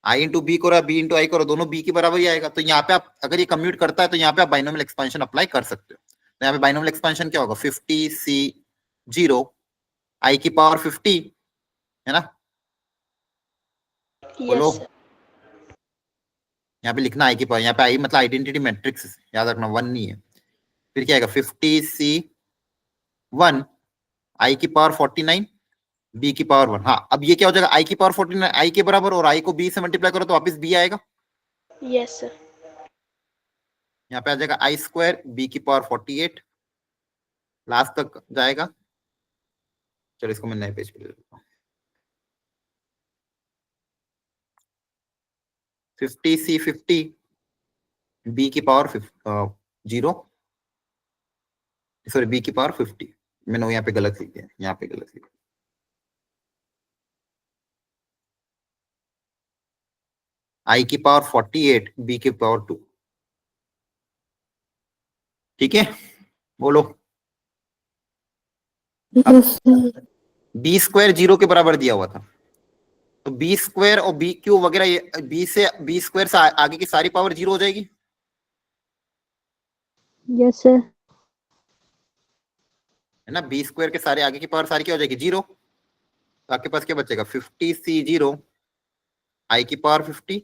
[SPEAKER 1] आई इंटू बी करो बी इंटू आई करो, दोनों बी के बराबर ही आएगा। तो यहाँ पे आप अगर ये कम्यूट करता है तो यहाँ पे आप बाइनोमियल एक्सपेंशन अप्लाई कर सकते हो। तो यहाँ पे बाइनोमियल एक्सपेंशन क्या होगा, 50c0 आई की पावर 50, है ना? बोलो,
[SPEAKER 4] यस
[SPEAKER 1] यहाँ पे लिखना आई की पावर, यहाँ पे आई मतलब आइडेंटिटी मैट्रिक्स, याद रखना 1 नहीं है। फिर क्या आएगा, 50c1 आई की पावर 49 बी की पावर 1। हाँ, अब ये क्या हो जाएगा, आई की पावर 49 आई के बराबर, और आई को बी से मल्टीप्लाई करो तो वापस बी आएगा।
[SPEAKER 4] यस
[SPEAKER 1] यहाँ पे आ जाएगा आई स्क्वायर बी की पावर 48, लास्ट तक जाएगा। चलो इसको मैं नए पेज पे ले लेता हूँ। 50c50 बी की पावर 0, सॉरी बी की पावर 50, मैंने यहाँ पे गलत लिख दिया, यहाँ पे गलत लिखा, आई की पावर 48 बी की पावर 2। ठीक है, बोलो। बी स्क्वायर 0 के बराबर दिया हुआ था, तो बी स्क्वायर और बी क्यू वगैरह, ये बी स्क्वायर से आगे की सारी पावर 0 हो जाएगी।
[SPEAKER 5] Yes sir.
[SPEAKER 1] है ना, बी स्क्वायर के सारे आगे की पावर सारी क्या हो जाएगी, 0। तो आपके पास क्या बचेगा, 50c0 आई की पावर 50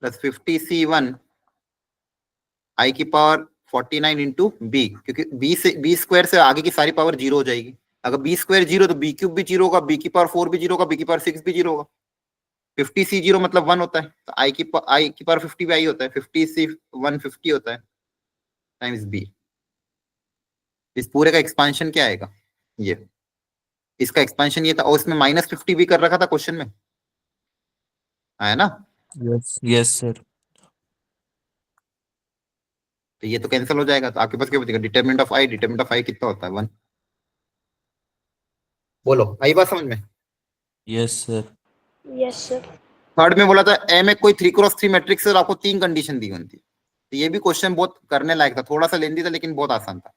[SPEAKER 1] प्लस 50c1 आई की पावर 49 इंटू बी, क्योंकि बी स्क्वायर से आगे की सारी पावर 0 हो जाएगी। अगर बी स्क्वायर 0 तो बी क्यूब भी 0 होगा, बी की पावर 4 भी 0 होगा, बी की पावर 6 भी 0 होगा। 50c0 मतलब 1 होता है, तो आई की पावर 50 भी आई होता है, 50c1 50 होता है टाइम्स बी। इस पूरे का एक्सपांशन क्या आएगा, ये इसका एक्सपांशन ये था, और इसमें -50 भी कर रखा था क्वेश्चन में, है ना?
[SPEAKER 2] Yes yes sir.
[SPEAKER 1] तो ये तो कैंसिल हो जाएगा, तो आपके पास क्या बचेगा, डिटरमिनेंट ऑफ आई कितना होता है, 1। बोलो, आई बात समझ में?
[SPEAKER 2] Yes sir.
[SPEAKER 4] Yes sir
[SPEAKER 1] third में बोला था ए में कोई 3x3 मैट्रिक्स है और आपको 3 कंडीशन दी हुई थी। तो ये भी क्वेश्चन बहुत करने लायक था, थोड़ा सा लेंदी था लेकिन बहुत आसान था।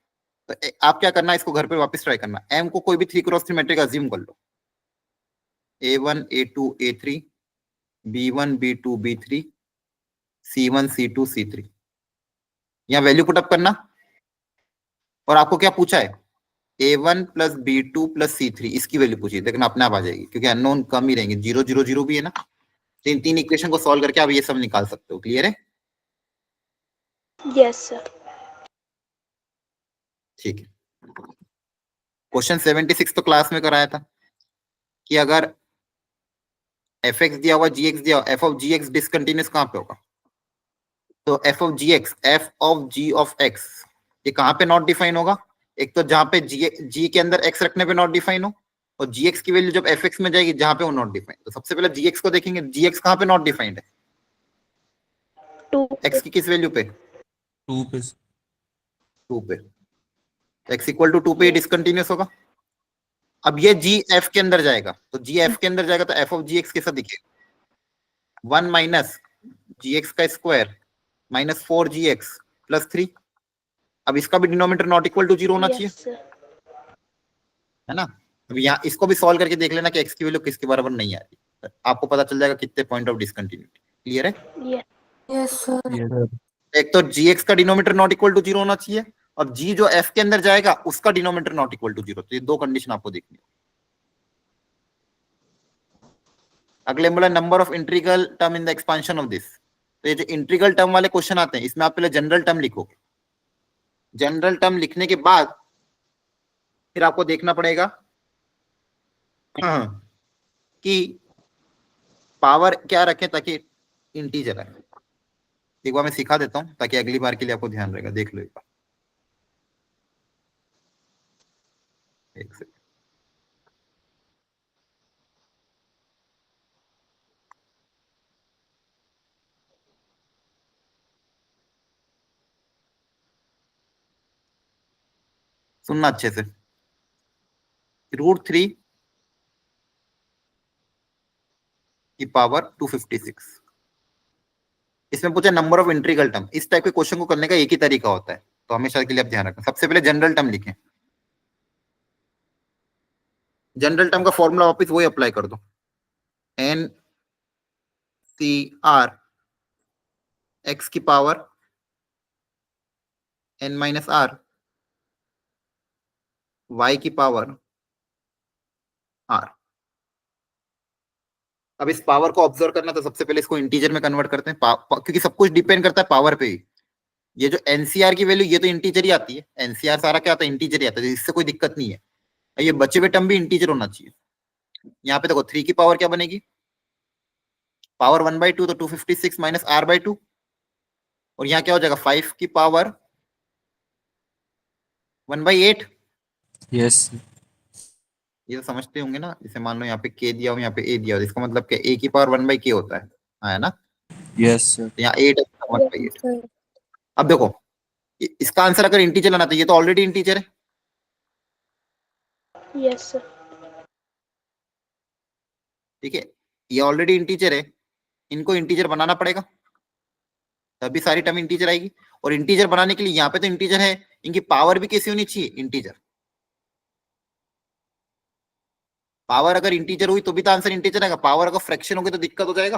[SPEAKER 1] तो आप क्या करना, इसको घर पे वापस ट्राई करना। एम को कोई भी 3x3 मैट्रिक्स अज्यूम कर लो, A1 A2 A3 B1 B2 B3 C1 C2 C3। यहाँ वैल्यू पुटअप करना, और आपको क्या पूछा है, A1 plus B2 plus C3, इसकी वैल्यू पूछिए, देखना अपने आप आ जाएगी, क्योंकि अननोन कम ही रहेंगे, 0 0 0 भी है ना। तीन इक्वेशन को सॉल्व करके आप ये सब निकाल सकते हो। क्लियर है?
[SPEAKER 4] यस सर
[SPEAKER 1] ठीक है। क्वेश्चन 76 तो क्लास में कराया था कि अगर एफ एक्स दिया हुआ जी एक्स दिया हुआ, F of G X discontinuous कहाँ पे होगा, तो F of G X, F of G of X, ये कहाँ पे नॉट डिफाइन होगा, एक तो जहां पे जी के अंदर एक्स रखने पे नॉट डिफाइन हो, और जी एक्स की वैल्यू जब एफ एक्स में जाएगी जहां पे वो नॉट डिफाइन। तो सबसे पहले जी एक्स को देखेंगे, जी एक्स कहाँ पे नॉट डिफाइंड है,
[SPEAKER 4] 2
[SPEAKER 1] एक्स की किस वैल्यू पे,
[SPEAKER 2] 2 पे।
[SPEAKER 1] 2 पे, एक्स इक्वल टू 2 पे डिसकंटिन्यूस होगा। अब ये जी एफ के अंदर जाएगा, तो जी एफ के अंदर जाएगा तो एफ ऑफ जी एक्स कैसा दिखेगा, 1 माइनस जी एक्स का स्क्वायर माइनस 4gx प्लस 3। अब इसका भी डिनोमिनेटर नॉट इक्वल टू 0 होना चाहिए,
[SPEAKER 4] यस सर
[SPEAKER 1] है ना? अब यहाँ इसको भी सॉल्व करके देख लेना कि एक्स की वैल्यू किसके बराबर नहीं आ रही, आपको पता चल जाएगा कितने पॉइंट ऑफ डिसकंटिन्यूटी। क्लियर है?
[SPEAKER 4] Yes
[SPEAKER 3] yes sir.
[SPEAKER 2] Yes sir.
[SPEAKER 1] एक तो gx का डिनोमिनेटर नॉट इक्वल टू 0 होना चाहिए, और g जो f के अंदर जाएगा उसका डिनोमिनेटर नॉट इक्वल टू 0। तो ये दो कंडीशन आपको देखनी है। अगले बोला number of integral term in the expansion of this. तो ये जो इंटीग्रल टर्म वाले क्वेश्चन आते हैं इसमें आप पहले जनरल टर्म लिखोगे, जनरल टर्म लिखने के बाद फिर आपको देखना पड़ेगा कि पावर क्या रखें ताकि इंटीजर आए। एक बार मैं सिखा देता हूं ताकि अगली बार के लिए आपको ध्यान रहेगा, देख लो एक बार। एक सेकंड, सुनना अच्छे से। √3 की पावर 256, इसमें पूछा नंबर ऑफ इंटीग्रल टर्म। इस टाइप के क्वेश्चन को करने का एक ही तरीका होता है, तो हमेशा के लिए आप ध्यान रखना। सबसे पहले जनरल टर्म लिखें, जनरल टर्म का फॉर्मूला वापस वही अप्लाई कर दो, एन सी आर एक्स की power N minus R Y की पावर आर। अब इस पावर को ऑब्जर्व करना, तो सबसे पहले इसको इंटीजर में कन्वर्ट करते हैं, क्योंकि सब कुछ डिपेंड करता है पावर पे ही। ये जो एनसीआर की वैल्यू, ये तो इंटीजर ही आती है, एनसीआर सारा क्या आता है, इंटीजर ही आता है, इससे कोई दिक्कत नहीं है। ये बचे हुए टर्म भी इंटीजर होना चाहिए। यहाँ पे देखो 3 की पावर क्या बनेगी, पावर 1/2, तो 256 माइनस आर बाई 2, और यहाँ क्या हो जाएगा 5 की पावर 1/8।
[SPEAKER 2] यस
[SPEAKER 1] ये तो समझते होंगे ना, जैसे मान लो यहाँ पे के दिया हो, यहाँ पे ए दिया हो, इसका मतलब क्या, ए की पावर 1/k होता है ना।
[SPEAKER 2] यस सर
[SPEAKER 1] तो यहाँ 8 है, 1/8।
[SPEAKER 3] Yes, sir.
[SPEAKER 1] अब देखो इसका आंसर अगर इंटीजर लाना, तो ये तो ऑलरेडी इंटीजर है,
[SPEAKER 4] यस सर।
[SPEAKER 1] ठीक है, ये ऑलरेडी इंटीजर है, इनको इंटीजर बनाना पड़ेगा, तभी सारी टर्म इंटीजर आएगी। और इंटीजर बनाने के लिए यहाँ पे तो इंटीजर है, इनकी पावर भी कैसी होनी चाहिए, इंटीजर। पावर अगर इंटीजर हुई तो भी तो आंसर इंटीजर आएगा, पावर अगर फ्रैक्शन होगी तो दिक्कत हो जाएगा।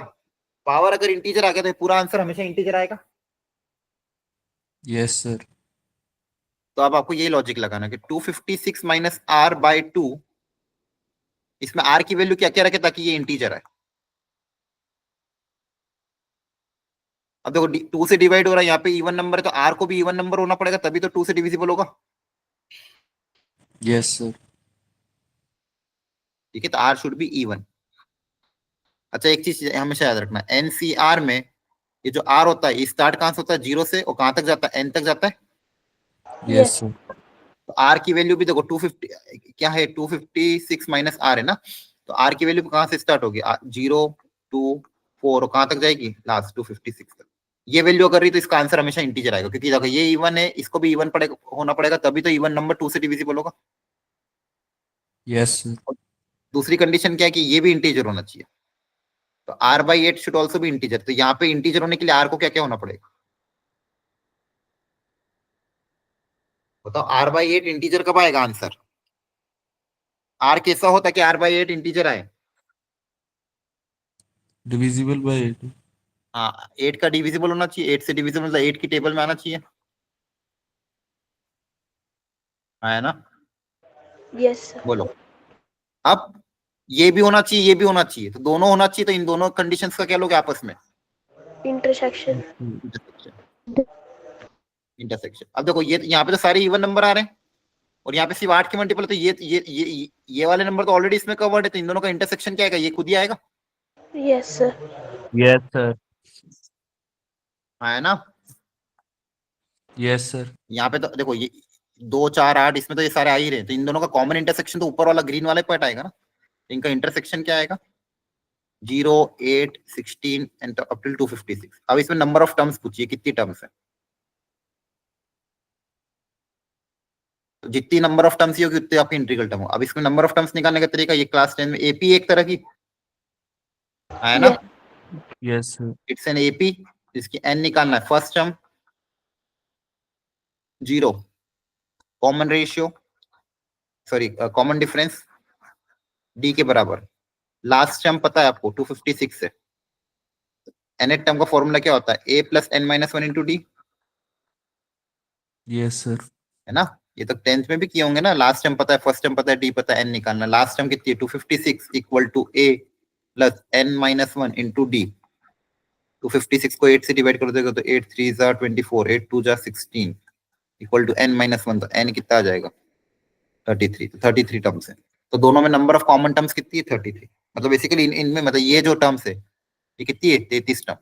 [SPEAKER 1] पावर अगर इंटीजर आ गया तो पूरा आंसर हमेशा इंटीजर आएगा।
[SPEAKER 2] यस सर
[SPEAKER 1] तो अब आपको ये लॉजिक लगाना कि 256 माइनस आर बाई 2, इसमें आर की वैल्यू क्या क्या रखे ताकि ये इंटीजर आए। अब देखो 2 से डिवाइड हो रहा है, यहाँ पे इवन नंबर है, तो आर को भी इवन नंबर होना पड़ेगा, तभी तो 2 से डिविजिबल होगा,
[SPEAKER 2] यस सर
[SPEAKER 1] ठीक है। तो आर शुड बी इवन। अच्छा, एक चीज हमेशा याद रखना, एनसीआर में ये जो आर होता है, ये स्टार्ट कहां से होता है, 0 से, और कहां तक जाता है, एन तक जाता है।
[SPEAKER 2] यस सर
[SPEAKER 1] तो आर की वैल्यू भी देखो 250 क्या है, 256 माइनस आर है ना, तो आर की वैल्यू कहां से स्टार्ट होगी, 0 2 4, कहां तक जाएगी, लास्ट 256 तक। ये वैल्यू अगर रही तो इसका आंसर हमेशा इंटीजर आएगा, क्योंकि देखो ये इवन है, इसको भी इवन पड़ेगा, होना पड़ेगा, तभी तो इवन नंबर 2 से डिविजिबल होगा।
[SPEAKER 2] यस सर
[SPEAKER 1] दूसरी कंडीशन क्या है कि ये भी इंटीजर होना चाहिए, तो r/8 शुड ऑल्सो भी इंटीजर। तो यहाँ पे इंटीजर होने के लिए r को क्या क्या होना पड़ेगा, बताओ। r/8 इंटीजर कब आएगा आंसर, r कैसा होता है कि r/8 इंटीजर आए,
[SPEAKER 2] डिविजिबल बाय 8
[SPEAKER 1] हाँ 8 का डिविजिबल होना चाहिए, 8 से डिविजिबल मतलब 8 की टेबल में आना चाहिए, है ना।
[SPEAKER 4] Yes sir.
[SPEAKER 1] बोलो, अब ये भी होना चाहिए, ये भी होना चाहिए, तो दोनों होना चाहिए, तो इन दोनों कंडीशंस का क्या लोगे आपस में,
[SPEAKER 4] इंटरसेक्शन।
[SPEAKER 1] इंटरसेक्शन। अब देखो ये यहाँ पे तो सारे इवन नंबर आ रहे हैं, और यहाँ पे सिर्फ 8 के मल्टीपल, तो ये वाले नंबर तो ऑलरेडी इसमें कवर्ड है, तो इन दोनों का इंटरसेक्शन क्या आएगा, ये खुद ही आएगा,
[SPEAKER 4] यस सर।
[SPEAKER 2] यस सर
[SPEAKER 1] है ना।
[SPEAKER 2] यस सर
[SPEAKER 1] यहाँ पे तो देखो ये 2 4 8, इसमें तो ये सारे आ ही रहे हैं, तो इन दोनों का कॉमन इंटरसेक्शन तो ऊपर वाला ग्रीन वाले पार्ट आएगा ना, इनका इंटरसेक्शन क्या आएगा, 0 8 16 एंड अप टिल 256। अब इसमें नंबर ऑफ टर्म्स पूछिए, कितनी टर्म्स है, तो जितनी नंबर ऑफ टर्म्स होगी उतनी आपकी इंटीग्रल टर्म हो। अब इसमें नंबर ऑफ टर्म्स निकालने का तरीका, ये क्लास 10 में एपी एक तरह की है ना,
[SPEAKER 2] yes sir
[SPEAKER 1] it's an AP, इसकी एन निकालना है, first term 0, common ratio sorry common difference D के बराबर, लास्ट टर्म पता है आपको 256 है, nth टर्म का फॉर्मूला क्या होता है, a plus n minus 1 into D,
[SPEAKER 2] yes sir
[SPEAKER 1] है ना। ये तो 10th में भी किए होंगे ना, लास्ट टर्म पता है, फर्स्ट टर्म पता है, डी पता है, n निकालना, लास्ट टर्म कितनी है 256 equal to a plus n minus 1 into D. 256 को 8 से डिवाइड कर देगा तो 8 3 जा 24, 8 2 जा 16 इक्वल टू n माइनस 1, तो n कितना आ जाएगा 33, तो 33 टर्म्स है। तो दोनों में नंबर ऑफ कॉमन टर्म्स कितनी है 33, मतलब बेसिकली इनमें मतलब ये जो टर्म्स है ये कितनी है 33 टर्म।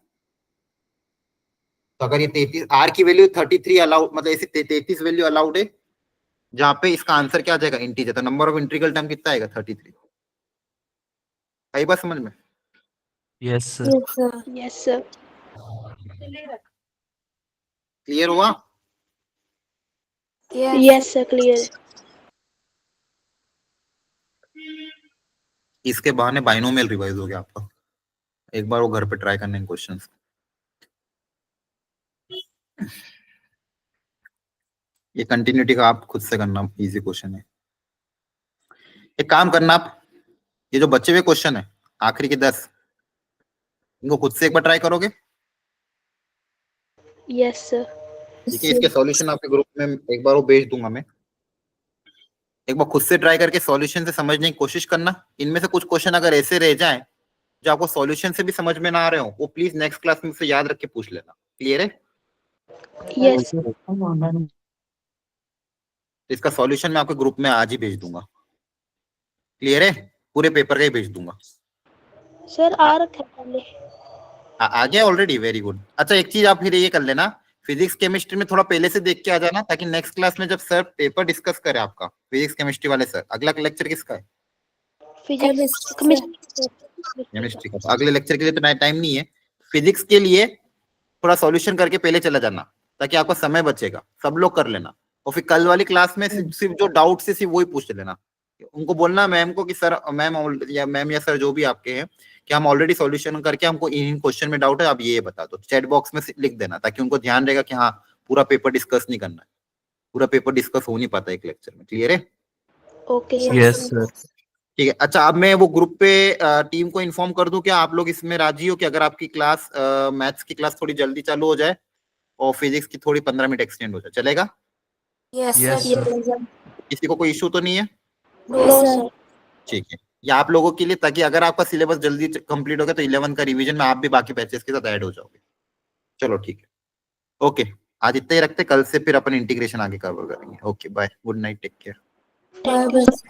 [SPEAKER 1] तो अगर ये 33 आर की वैल्यू 33 अलाउड, मतलब ऐसे 33 वैल्यू अलाउड है जहां पे इसका आंसर क्या आ जाएगा इंटीजर, तो नंबर ऑफ इंटीग्रल टर्म कितना आएगा 33। आई बात समझ में,
[SPEAKER 2] yes sir
[SPEAKER 3] Yes, sir.
[SPEAKER 4] Yes sir.
[SPEAKER 1] Clear हुआ।
[SPEAKER 3] Yes.
[SPEAKER 4] Yes sir clear.
[SPEAKER 1] इसके बहाने बाइनोमियल रिवाइज हो गया आपका, एक बार वो घर पे ट्राई करने क्वेश्चन। ये कंटिन्यूटी का आप खुद से करना, इजी क्वेश्चन है। एक काम करना आप, ये जो बचे हुए क्वेश्चन है आखिरी के 10, इनको खुद से एक बार ट्राई करोगे?
[SPEAKER 4] Yes sir.
[SPEAKER 1] ठीक है, इसके सॉल्यूशन आपके ग्रुप में एक बार वो भेज दूंगा मैं। एक बार खुद से ट्राई करके सॉल्यूशन से समझने की कोशिश करना। इनमें से कुछ क्वेश्चन अगर ऐसे रह जाएं जो आपको सॉल्यूशन से भी समझ में ना आ रहे हो, वो प्लीज नेक्स्ट क्लास में से याद रख के पूछ लेना। क्लियर है?
[SPEAKER 4] यस
[SPEAKER 1] इसका सॉल्यूशन मैं आपके ग्रुप में आज ही भेज दूंगा। क्लियर है? पूरे पेपर का ही भेज दूंगा।
[SPEAKER 4] सर आ रखा है पहले।
[SPEAKER 1] आ गया ऑलरेडी, वेरी गुड। अच्छा एक चीज आप फिर ये कर लेना, फिजिक्स केमिस्ट्री में थोड़ा पहले से देख के आ जाना, ताकि नेक्स्ट क्लास में जब सर पेपर डिस्कस करे आपका, फिजिक्स केमिस्ट्री वाले सर, अगला लेक्चर किसका है?
[SPEAKER 4] फिजिक्स
[SPEAKER 1] केमिस्ट्री का। तो अगले लेक्चर के लिए तो टाइम नहीं है। फिजिक्स के लिए थोड़ा सॉल्यूशन करके पहले चला जाना, ताकि आपका समय बचेगा। सब लोग कर लेना, और फिर कल वाली क्लास में सिर्फ जो डाउट से सिर्फ वही पूछ लेना। उनको बोलना मैम को कि सर, मैम या सर जो भी आपके हैं, कि हम ऑलरेडी सॉल्यूशन करके, हमको इन क्वेश्चन में डाउट है, आप ये बता दो। चैट बॉक्स में लिख देना, ताकि उनको ध्यान रहेगा कि हाँ पूरा पेपर डिस्कस नहीं करना है। पूरा पेपर डिस्कस हो नहीं पाता एक लेक्चर में। क्लियर है?
[SPEAKER 4] Okay
[SPEAKER 2] yes sir.
[SPEAKER 1] ठीक है। अच्छा अब मैं वो ग्रुप पे टीम को इन्फॉर्म कर दूं क्या, आप लोग इसमें राजी हो कि अगर आपकी क्लास मैथ्स की क्लास थोड़ी जल्दी चालू हो जाए और फिजिक्स की थोड़ी 15 मिनट एक्सटेंड हो जाए, चलेगा?
[SPEAKER 3] Yes
[SPEAKER 2] Yes,
[SPEAKER 3] sir.
[SPEAKER 1] किसी को कोई इशू तो नहीं है?
[SPEAKER 4] No sir.
[SPEAKER 1] ठीक है, ये आप लोगों के लिए, ताकि अगर आपका सिलेबस जल्दी कंप्लीट हो गया तो 11 का रिवीजन में आप भी बाकी बैचेस के साथ ऐड हो जाओगे। चलो ठीक है, ओके। आज इतना ही रखते, कल से फिर अपन इंटीग्रेशन आगे कवर करेंगे। Okay bye, good night, take care.
[SPEAKER 4] Thank you sir.